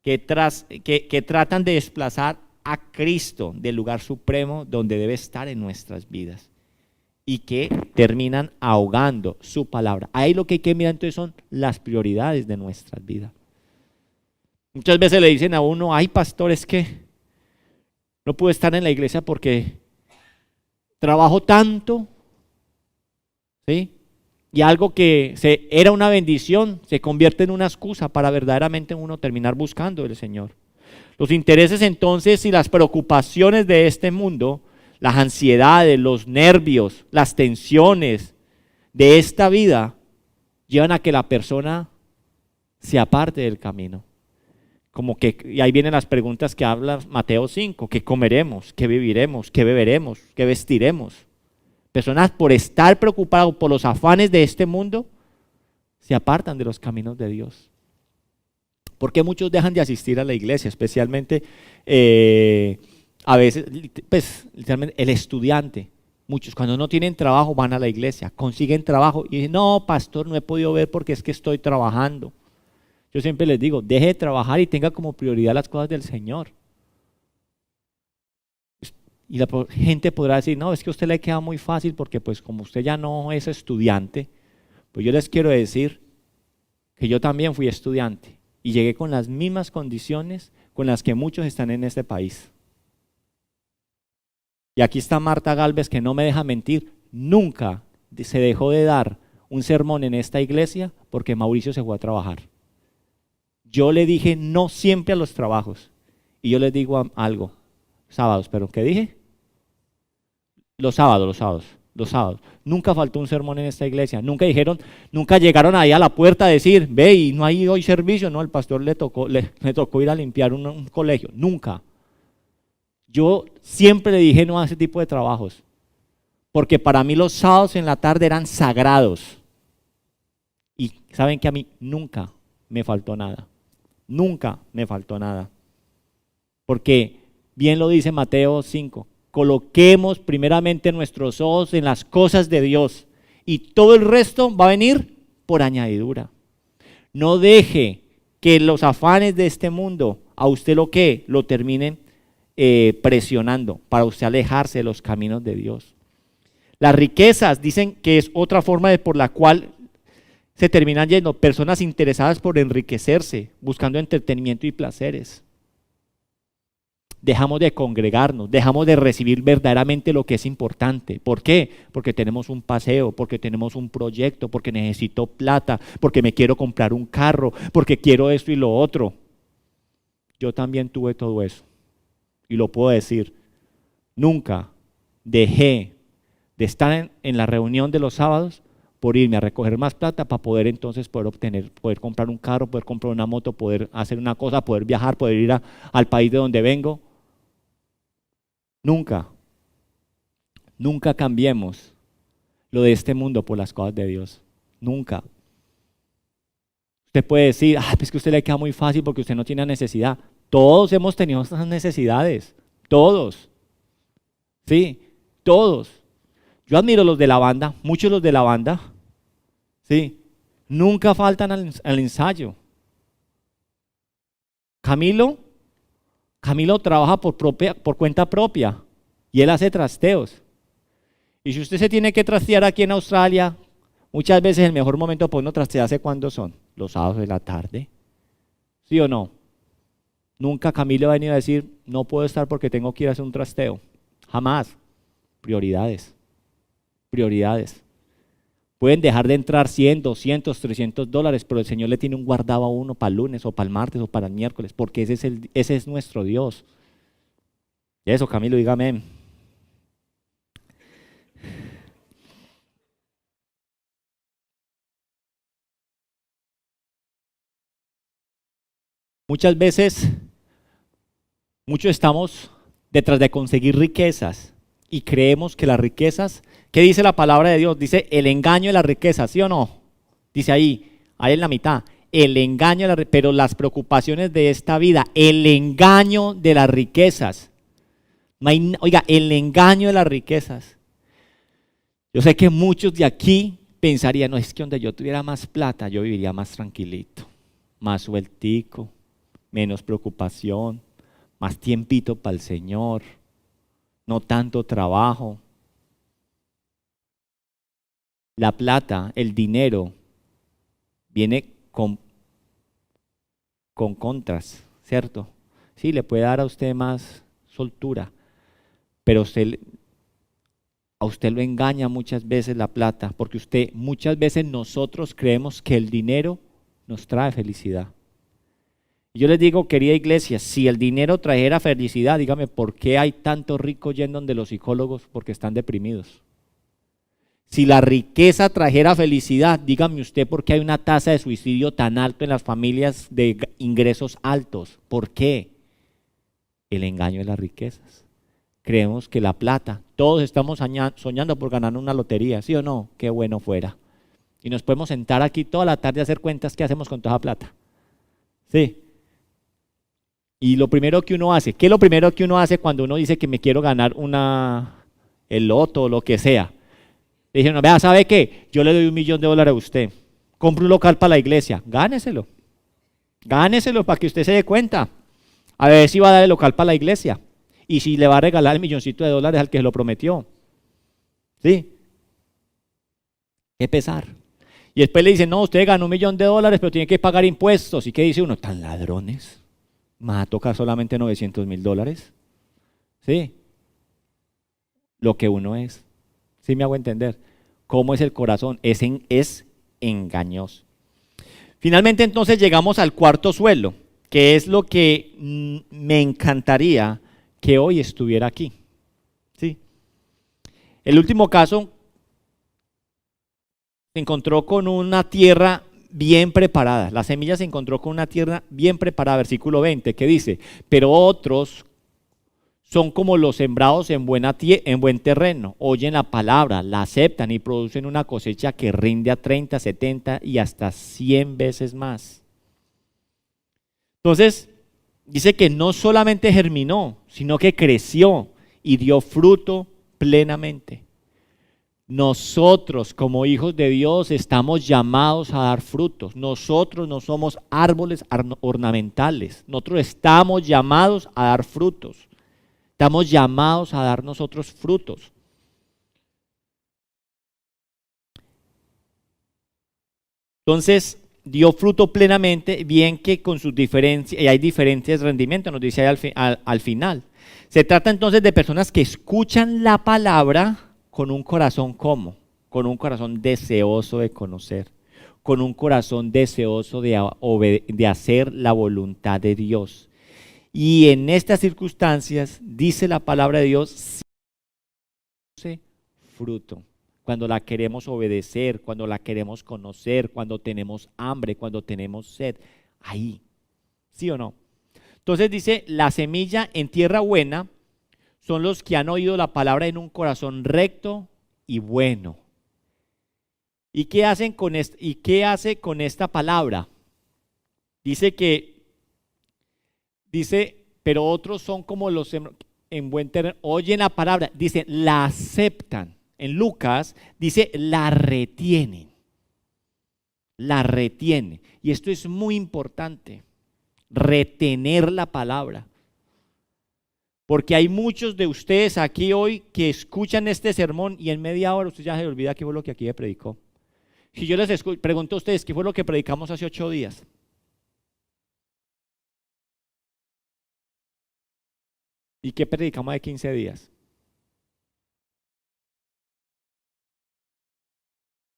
que tratan de desplazar a Cristo del lugar supremo donde debe estar en nuestras vidas y que terminan ahogando su palabra. Ahí lo que hay que mirar entonces son las prioridades de nuestras vidas. Muchas veces le dicen a uno, ay pastor, es que no puedo estar en la iglesia porque trabajo tanto, ¿sí? Y algo que era una bendición se convierte en una excusa para verdaderamente uno terminar buscando el Señor. Los intereses entonces y las preocupaciones de este mundo, las ansiedades, los nervios, las tensiones de esta vida llevan a que la persona se aparte del camino. Como que, y ahí vienen las preguntas que habla Mateo 5, ¿qué comeremos? ¿Qué viviremos? ¿Qué beberemos? ¿Qué vestiremos? Personas por estar preocupados por los afanes de este mundo se apartan de los caminos de Dios. ¿Por qué muchos dejan de asistir a la iglesia? Especialmente a veces, pues literalmente el estudiante. Muchos cuando no tienen trabajo van a la iglesia, consiguen trabajo y dicen, no pastor, no he podido ver porque es que estoy trabajando. Yo siempre les digo, deje de trabajar y tenga como prioridad las cosas del Señor. Y la gente podrá decir, no, es que a usted le queda muy fácil porque pues como usted ya no es estudiante, pues yo les quiero decir que yo también fui estudiante y llegué con las mismas condiciones con las que muchos están en este país. Y aquí está Marta Gálvez que no me deja mentir, nunca se dejó de dar un sermón en esta iglesia porque Mauricio se fue a trabajar. Yo le dije no siempre a los trabajos y yo les digo algo, sábados, pero ¿qué dije? Los sábados. Nunca faltó un sermón en esta iglesia. Nunca llegaron ahí a la puerta a decir, ve y no hay hoy servicio. No, el pastor le tocó ir a limpiar un colegio. Nunca. Yo siempre le dije no a ese tipo de trabajos. Porque para mí los sábados en la tarde eran sagrados. Y saben que a mí nunca me faltó nada. Nunca me faltó nada. Porque bien lo dice Mateo 5. Coloquemos primeramente nuestros ojos en las cosas de Dios y todo el resto va a venir por añadidura. No deje que los afanes de este mundo a usted lo terminen presionando para usted alejarse de los caminos de Dios. Las riquezas dicen que es otra forma por la cual se terminan yendo personas interesadas por enriquecerse, buscando entretenimiento y placeres. Dejamos de congregarnos, dejamos de recibir verdaderamente lo que es importante. ¿Por qué? Porque tenemos un paseo, porque tenemos un proyecto, porque necesito plata, porque me quiero comprar un carro, porque quiero esto y lo otro. Yo también tuve todo eso y lo puedo decir. Nunca dejé de estar en la reunión de los sábados por irme a recoger más plata para poder entonces poder comprar un carro, poder comprar una moto, poder hacer una cosa, poder viajar, poder ir al país de donde vengo. Nunca cambiemos lo de este mundo por las cosas de Dios. Nunca. Usted puede decir, pues que a usted le queda muy fácil porque usted no tiene necesidad. Todos hemos tenido esas necesidades. Todos. Sí, todos. Yo admiro los de la banda, muchos los de la banda. Sí, nunca faltan al ensayo. Camilo trabaja por cuenta propia y él hace trasteos. Y si usted se tiene que trastear aquí en Australia, muchas veces el mejor momento para uno trastearse, ¿cuándo son? Los sábados de la tarde. ¿Sí o no? Nunca Camilo ha venido a decir, no puedo estar porque tengo que ir a hacer un trasteo. Jamás. Prioridades. Pueden dejar de entrar 100, 200, 300 dólares, pero el Señor le tiene un guardado a uno para el lunes o para el martes o para el miércoles, porque ese es nuestro Dios. Eso, Camilo, dígame. Muchas veces, muchos estamos detrás de conseguir riquezas y creemos que las riquezas, ¿qué dice la palabra de Dios? Dice el engaño de la riqueza, ¿sí o no? Dice ahí en la mitad, el engaño, pero las preocupaciones de esta vida, el engaño de las riquezas. Oiga, el engaño de las riquezas. Yo sé que muchos de aquí pensarían, no, es que donde yo tuviera más plata, yo viviría más tranquilito, más sueltico, menos preocupación, más tiempito para el Señor, no tanto trabajo. La plata, el dinero, viene con contras, ¿cierto? Sí, le puede dar a usted más soltura, pero a usted lo engaña muchas veces la plata, porque muchas veces nosotros creemos que el dinero nos trae felicidad. Yo les digo, querida iglesia, si el dinero trajera felicidad, dígame, ¿por qué hay tantos ricos yendo donde los psicólogos? Porque están deprimidos. Si la riqueza trajera felicidad, dígame usted por qué hay una tasa de suicidio tan alta en las familias de ingresos altos. ¿Por qué? El engaño de las riquezas. Creemos que la plata, todos estamos soñando por ganar una lotería, ¿sí o no? Qué bueno fuera. Y nos podemos sentar aquí toda la tarde a hacer cuentas, ¿qué hacemos con toda la plata? Sí. Y lo primero que uno hace, ¿qué es lo primero que uno hace cuando uno dice que me quiero ganar el loto o lo que sea? Le dijeron, vea, ¿sabe qué? Yo le doy $1.000.000 a usted. Compre un local para la iglesia. Gáneselo. Gáneselo para que usted se dé cuenta. A ver si va a dar el local para la iglesia. Y si le va a regalar el $1.000.000 al que se lo prometió. ¿Sí? Qué pesar. Y después le dicen, no, usted ganó $1.000.000, pero tiene que pagar impuestos. ¿Y qué dice uno? ¿Tan ladrones? ¿Me va a tocar solamente $900.000? ¿Sí? Lo que uno es. ¿Sí me hago entender? ¿Cómo es el corazón? Es engañoso. Finalmente entonces llegamos al cuarto suelo, que es lo que me encantaría que hoy estuviera aquí. ¿Sí? El último caso se encontró con una tierra bien preparada. La semilla se encontró con una tierra bien preparada, versículo 20, que dice, pero otros son como los sembrados en buen terreno, oyen la palabra, la aceptan y producen una cosecha que rinde a 30, 70 y hasta 100 veces más. Entonces, dice que no solamente germinó, sino que creció y dio fruto plenamente. Nosotros como hijos de Dios estamos llamados a dar frutos. Nosotros no somos árboles ornamentales. Nosotros estamos llamados a dar frutos. Estamos llamados a dar nosotros frutos. Entonces, dio fruto plenamente, bien que con sus diferencias, y hay diferentes rendimientos, nos dice ahí al final. Se trata entonces de personas que escuchan la palabra con un corazón ¿cómo? Con un corazón deseoso de conocer, con un corazón deseoso de hacer la voluntad de Dios. Y en estas circunstancias, dice la palabra de Dios, sí, fruto. Cuando la queremos obedecer, cuando la queremos conocer, cuando tenemos hambre, cuando tenemos sed, ahí, ¿sí o no? Entonces dice, la semilla en tierra buena son los que han oído la palabra en un corazón recto y bueno. ¿Y qué hacen y qué hace con esta palabra? Dice, pero otros son como los en buen terreno, oyen la palabra, dice, la aceptan. En Lucas dice, la retienen. La retienen. Y esto es muy importante, retener la palabra. Porque hay muchos de ustedes aquí hoy que escuchan este sermón y en media hora usted ya se olvida qué fue lo que aquí me predicó. Si yo les pregunto a ustedes qué fue lo que predicamos hace 8 días. ¿Y qué predicamos de 15 días?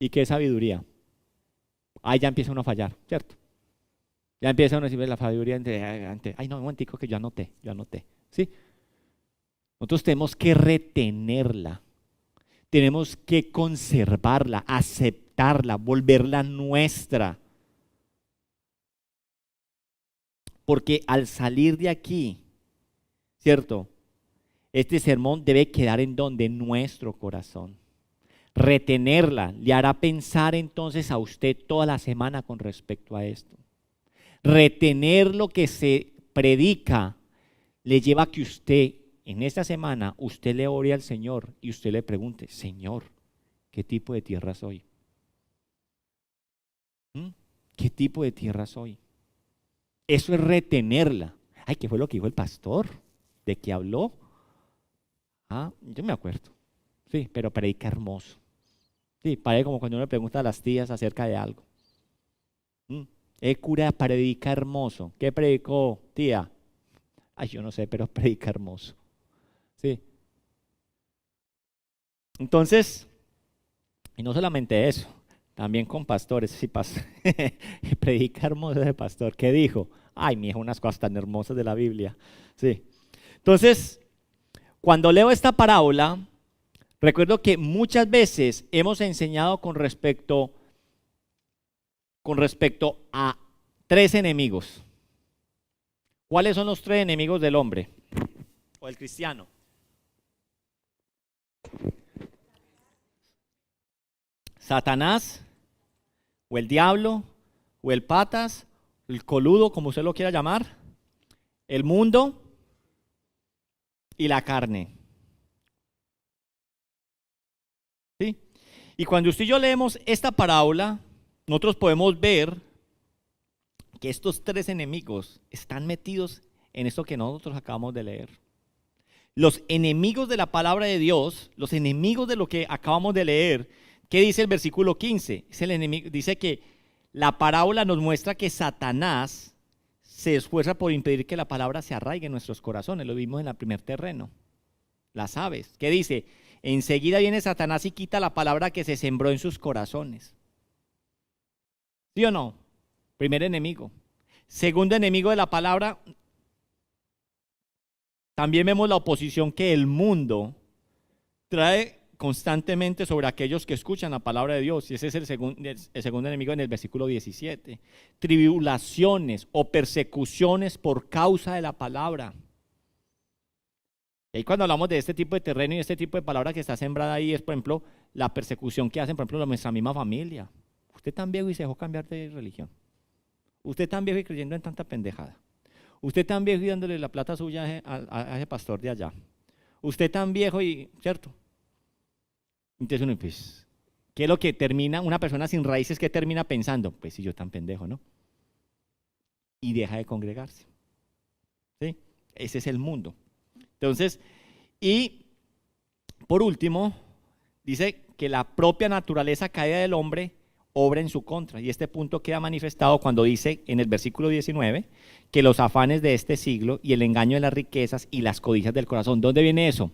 ¿Y qué sabiduría? Ahí ya empieza uno a fallar, ¿cierto? Ya empieza uno a decir la sabiduría ay no, un momentico que yo anoté, ¿sí? Nosotros tenemos que retenerla, tenemos que conservarla, aceptarla, volverla nuestra. Porque al salir de aquí, ¿cierto? Este sermón debe quedar en donde nuestro corazón. Retenerla le hará pensar entonces a usted toda la semana con respecto a esto. Retener lo que se predica le lleva a que usted, en esta semana, usted le ore al Señor y usted le pregunte, Señor, ¿qué tipo de tierra soy? ¿Qué tipo de tierra soy? Eso es retenerla. Ay, ¿qué fue lo que dijo el pastor? ¿De qué habló? Yo me acuerdo. Sí, pero predica hermoso. Sí, parece como cuando uno le pregunta a las tías acerca de algo. Cura predica hermoso. ¿Qué predicó, tía? Ay, yo no sé, pero predica hermoso. Sí. Entonces, y no solamente eso, también con pastores. Sí, predica hermoso ese pastor. ¿Qué dijo? Ay, mi hijo, unas cosas tan hermosas de la Biblia. Sí. Entonces, cuando leo esta parábola, recuerdo que muchas veces hemos enseñado con respecto a 3 enemigos. ¿Cuáles son los 3 enemigos del hombre o del cristiano? Satanás, o el diablo, o el patas, el coludo, como usted lo quiera llamar, el mundo y la carne. ¿Sí? Y cuando usted y yo leemos esta parábola, nosotros podemos ver que estos 3 enemigos están metidos en esto que nosotros acabamos de leer. Los enemigos de la palabra de Dios, los enemigos de lo que acabamos de leer, ¿qué dice el versículo 15? Es el enemigo, dice que la parábola nos muestra que Satanás se esfuerza por impedir que la palabra se arraigue en nuestros corazones. Lo vimos en el primer terreno. Las aves. ¿Qué dice? Enseguida viene Satanás y quita la palabra que se sembró en sus corazones. ¿Sí o no? Primer enemigo. Segundo enemigo de la palabra, también vemos la oposición que el mundo trae constantemente sobre aquellos que escuchan la palabra de Dios. Y ese es el segundo enemigo en el versículo 17. Tribulaciones o persecuciones por causa de la palabra. Y ahí cuando hablamos de este tipo de terreno y este tipo de palabra que está sembrada ahí, es por ejemplo la persecución que hacen, por ejemplo, nuestra misma familia. Usted tan viejo y se dejó cambiar de religión. Usted tan viejo y creyendo en tanta pendejada. Usted tan viejo y dándole la plata suya a ese pastor de allá. Usted tan viejo y, ¿cierto? Entonces uno, pues, ¿qué es lo que termina? Una persona sin raíces, ¿qué termina pensando? Pues si yo tan pendejo, ¿no? Y deja de congregarse. ¿Sí? Ese es el mundo. Entonces, y por último, dice que la propia naturaleza caída del hombre obra en su contra. Y este punto queda manifestado cuando dice en el versículo 19 que los afanes de este siglo y el engaño de las riquezas y las codicias del corazón. ¿Dónde viene eso?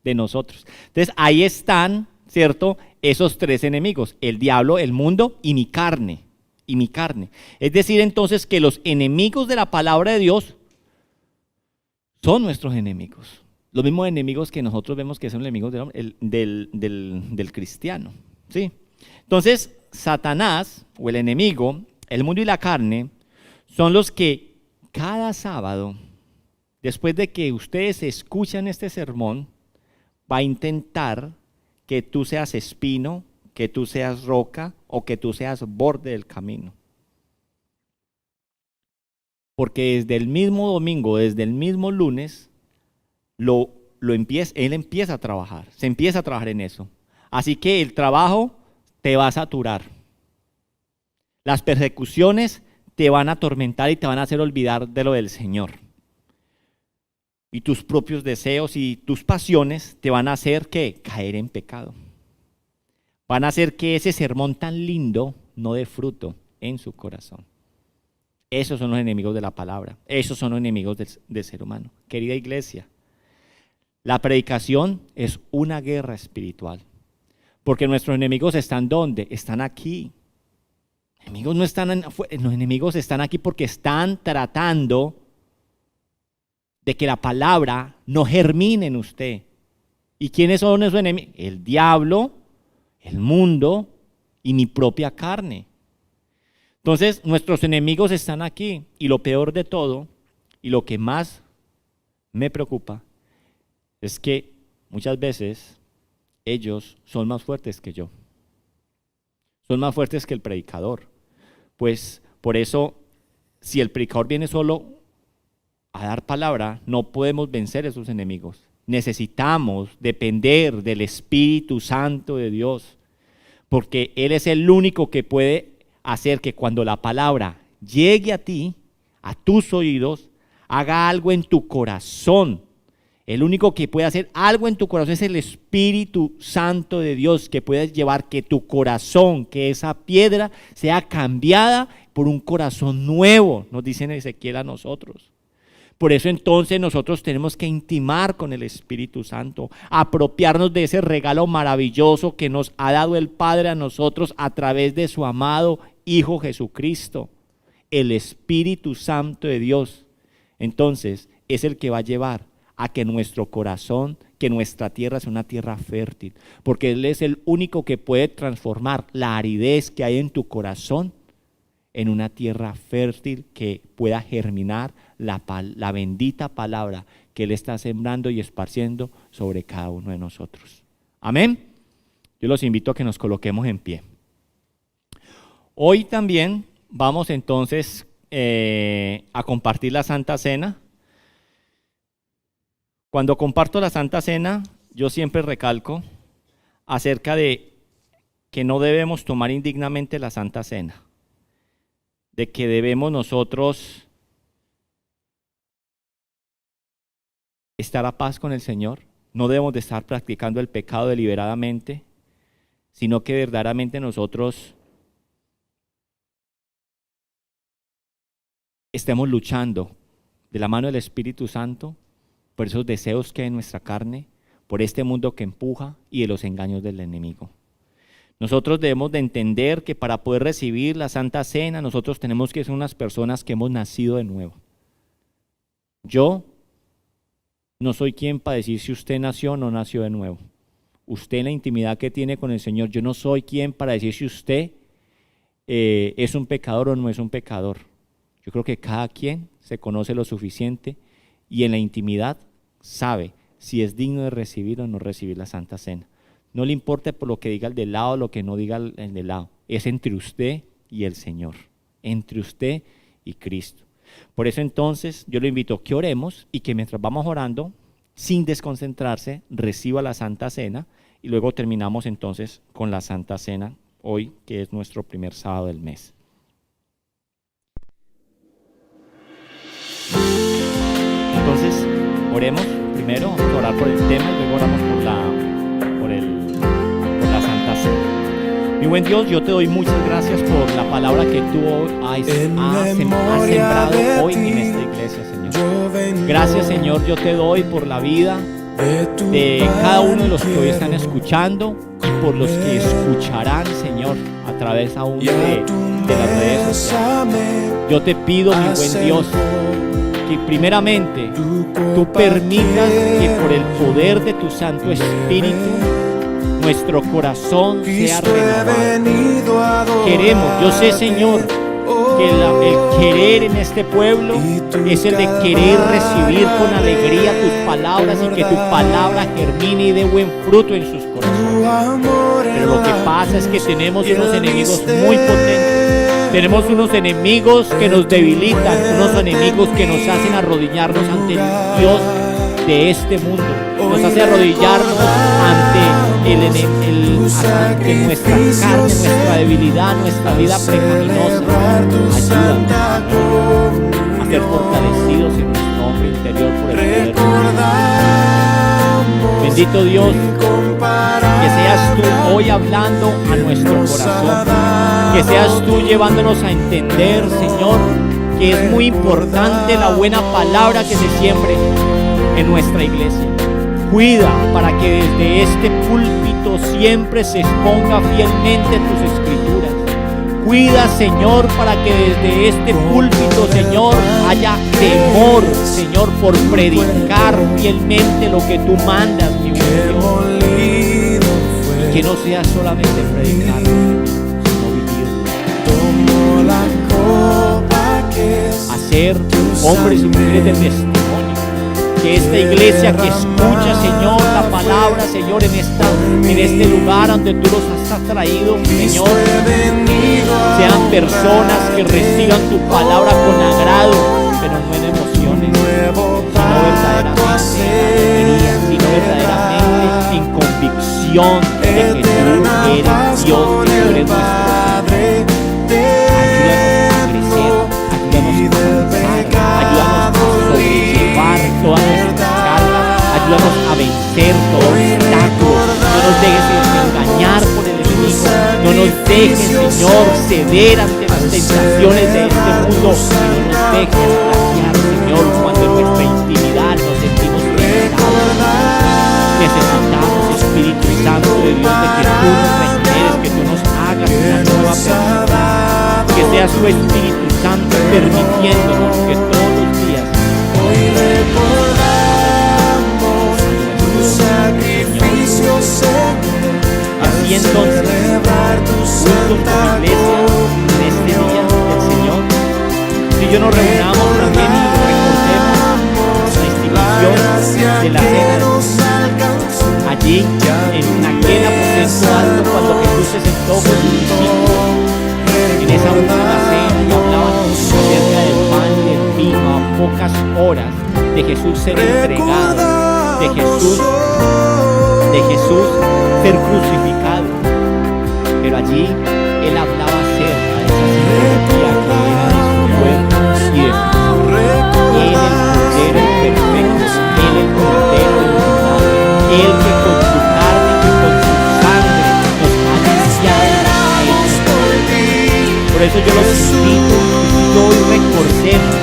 De nosotros. Entonces ahí están, ¿cierto? Esos 3 enemigos, el diablo, el mundo y mi carne. Y mi carne. Es decir, entonces que los enemigos de la palabra de Dios son nuestros enemigos. Los mismos enemigos que nosotros vemos que son enemigos del cristiano. ¿Sí? Entonces, Satanás, o el enemigo, el mundo y la carne, son los que cada sábado, después de que ustedes escuchan este sermón, va a intentar que tú seas espino, que tú seas roca o que tú seas borde del camino. Porque desde el mismo domingo, desde el mismo lunes, él empieza a trabajar, se empieza a trabajar en eso. Así que el trabajo te va a saturar. Las persecuciones te van a atormentar y te van a hacer olvidar de lo del Señor. Y tus propios deseos y tus pasiones te van a hacer que caer en pecado. Van a hacer que ese sermón tan lindo no dé fruto en su corazón. Esos son los enemigos de la palabra. Esos son los enemigos del ser humano. Querida iglesia, la predicación es una guerra espiritual. Porque nuestros enemigos están ¿dónde? Están aquí. Los enemigos están aquí porque están tratando de que la palabra no germine en usted. ¿Y quiénes son esos enemigos? El diablo, el mundo y mi propia carne. Entonces, nuestros enemigos están aquí. Y lo peor de todo, y lo que más me preocupa, es que muchas veces ellos son más fuertes que yo. Son más fuertes que el predicador. Pues por eso si el predicador viene solo a dar palabra, no podemos vencer a esos enemigos. Necesitamos depender del Espíritu Santo de Dios, porque Él es el único que puede hacer que cuando la palabra llegue a ti, a tus oídos, haga algo en tu corazón. El único que puede hacer algo en tu corazón es el Espíritu Santo de Dios, que puede llevar que tu corazón, que esa piedra sea cambiada por un corazón nuevo, nos dice en Ezequiel a nosotros. Por eso entonces nosotros tenemos que intimar con el Espíritu Santo, apropiarnos de ese regalo maravilloso que nos ha dado el Padre a nosotros a través de su amado Hijo Jesucristo, el Espíritu Santo de Dios. Entonces es el que va a llevar a que nuestro corazón, que nuestra tierra sea una tierra fértil, porque Él es el único que puede transformar la aridez que hay en tu corazón en una tierra fértil que pueda germinar la bendita palabra que Él está sembrando y esparciendo sobre cada uno de nosotros. Amén. Yo los invito a que nos coloquemos en pie. Hoy también vamos entonces a compartir la Santa Cena. Cuando comparto la Santa Cena, yo siempre recalco acerca de que no debemos tomar indignamente la Santa Cena, de que debemos nosotros estar a paz con el Señor, no debemos de estar practicando el pecado deliberadamente, sino que verdaderamente nosotros estemos luchando de la mano del Espíritu Santo por esos deseos que hay en nuestra carne, por este mundo que empuja y de los engaños del enemigo. Nosotros debemos de entender que para poder recibir la Santa Cena, nosotros tenemos que ser unas personas que hemos nacido de nuevo. Yo no soy quien para decir si usted nació o no nació de nuevo. Usted en la intimidad que tiene con el Señor, yo no soy quien para decir si usted es un pecador o no es un pecador. Yo creo que cada quien se conoce lo suficiente y en la intimidad sabe si es digno de recibir o no recibir la Santa Cena. No le importa por lo que diga el de lado o lo que no diga el de lado. Es entre usted y el Señor, entre usted y Cristo. Por eso entonces yo lo invito a que oremos y que mientras vamos orando, sin desconcentrarse, reciba la Santa Cena y luego terminamos entonces con la Santa Cena hoy, que es nuestro primer sábado del mes. Entonces, oremos primero, vamos a orar por el tema y luego oramos por la Santa Cena. Mi buen Dios, yo te doy muchas gracias por la palabra que tú has sembrado hoy en esta iglesia, Señor. Gracias, Señor, yo te doy por la vida de cada uno de los que hoy están escuchando y por los que escucharán, Señor, a través aún de las redes sociales. Yo te pido, mi buen Dios, que primeramente tú permitas que por el poder de tu Santo Espíritu nuestro corazón sea renovado. Queremos, yo sé, Señor, que el querer en este pueblo es el de querer recibir con alegría tus palabras y que tu palabra germine y dé buen fruto en sus corazones. Pero lo que pasa es que tenemos unos enemigos muy potentes. Tenemos unos enemigos que nos debilitan, unos enemigos que nos hacen arrodillarnos ante el Dios de este mundo. Nos hace arrodillarnos ante nuestra carne, nuestra debilidad, nuestra vida pecaminosa. Ayúdanos a ser fortalecidos en nuestro hombre interior por el poder de Dios. Bendito Dios, que seas tú hoy hablando a nuestro corazón, que seas tú llevándonos a entender, Señor, que es muy importante la buena palabra que se siembre en nuestra iglesia. Cuida para que desde este púlpito siempre se exponga fielmente tus escrituras. Cuida, Señor, para que desde este púlpito, Señor, haya temor, Señor, por predicar fielmente lo que tú mandas, mi Dios. Y que no sea solamente predicar, sino vivir. A ser hombres y mujeres de testimonio, Que esta iglesia que escucha, Señor, la palabra, Señor, en este lugar donde tú los has traído, Señor, sean personas que reciban tu palabra con agrado, pero no en emociones, sino verdaderamente en alegría, sino verdaderamente en convicción de que tú eres Dios, que tú eres nuestro Padre. Toda nuestra carga, ayúdanos a vencer todo obstáculo, no nos dejes engañar por el enemigo, no nos dejes, Señor, ceder ante las tentaciones de este mundo, y no nos dejes flaquear, Señor, cuando en nuestra intimidad nos sentimos tentados. Necesitamos, Espíritu Santo de Dios, de que tú nos regeneres, que tú nos hagas una nueva persona, que seas tu Espíritu Santo permitiéndonos que todos los días recordamos tu sacrificio, Señor. Así entonces, juntos como iglesia, en este día del Señor, tú y yo nos reunamos también y recordemos la institución de la cena. Allí, en aquel aposento alto, cuando Jesús se sentó con sus discípulos, en esa última cena, y hablaban acerca del pan y del vino, a pocas horas de Jesús ser entregado, de Jesús ser crucificado. Pero allí Él hablaba acerca de esa simbología que era de su cuerpo y de su sangre. Él, el Cordero perfecto, Él, el Cordero inmortal, Él que con su carne y con su sangre nos ha limpiado a ellos. Por eso yo los invito, y hoy recordemos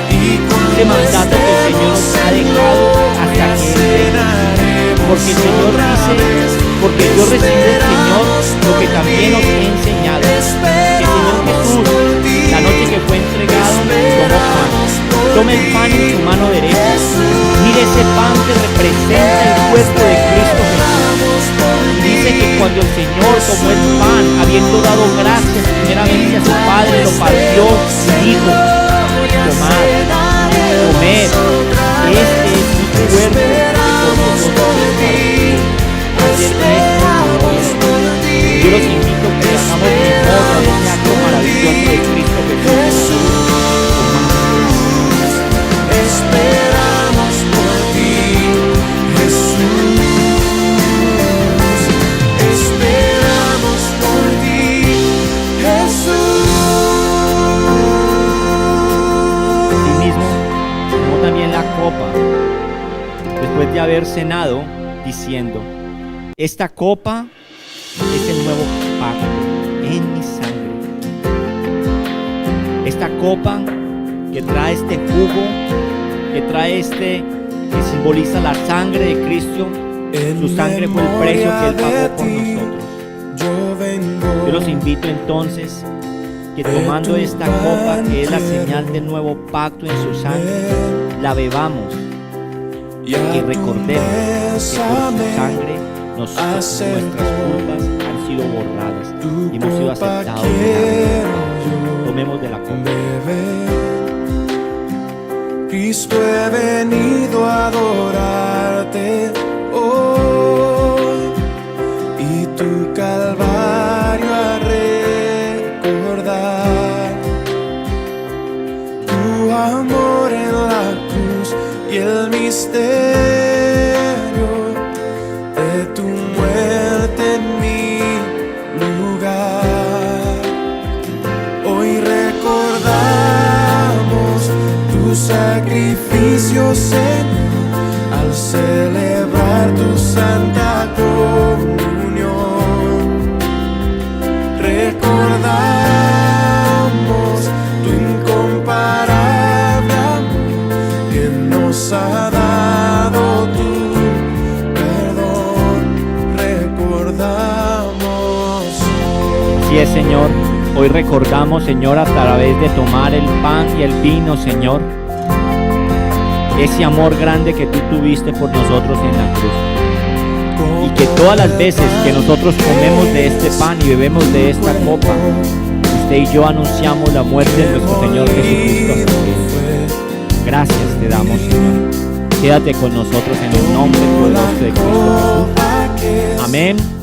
ese mandato que el Señor nos ha dejado hasta que Él venga. Porque el Señor dice, porque yo recibí del Señor lo que también os he enseñado. Que el Señor Jesús, la noche que fue entregado, tomó pan. Tome el pan en su mano derecha. Mire ese pan que representa el cuerpo de Cristo Jesús. Y dice que cuando el Señor tomó el pan, habiendo dado gracias primeramente a su Padre, lo partió y dijo: tomad, comed, este es mi cuerpo que por vosotros es partido. Yo los invito a que hagamos memoria de ese acto maravilloso de Cristo Jesús. Esperamos por ti, Jesús. Esperamos por ti, Jesús. Asimismo, tomó también la copa, después de haber cenado, diciendo: esta copa es el nuevo pacto en mi sangre. Esta copa que trae este jugo, que trae que simboliza la sangre de Cristo. Su sangre fue el precio que Él pagó por nosotros. Yo los invito entonces que tomando esta copa, que es la señal del nuevo pacto en su sangre, la bebamos y recordemos que por su sangre nuestras culpas han sido borradas y hemos sido aceptados. Tomemos de la copa. Cristo, he venido a adorarte hoy y tu calvario a recordar, tu amor en la cruz y el misterio de tu muerte en mi lugar. Hoy recordamos tu sacrificio, Señor, al celebrar tu santa comunión. Recordamos tu incomparable amor que nos ha dado tu perdón. Recordamos. Así es, Señor. Hoy recordamos, Señor, a través de tomar el pan y el vino, Señor, ese amor grande que tú tuviste por nosotros en la cruz. Y que todas las veces que nosotros comemos de este pan y bebemos de esta copa, usted y yo anunciamos la muerte de nuestro Señor Jesucristo. Gracias te damos, Señor. Quédate con nosotros en el nombre poderoso de Cristo Jesús. Amén.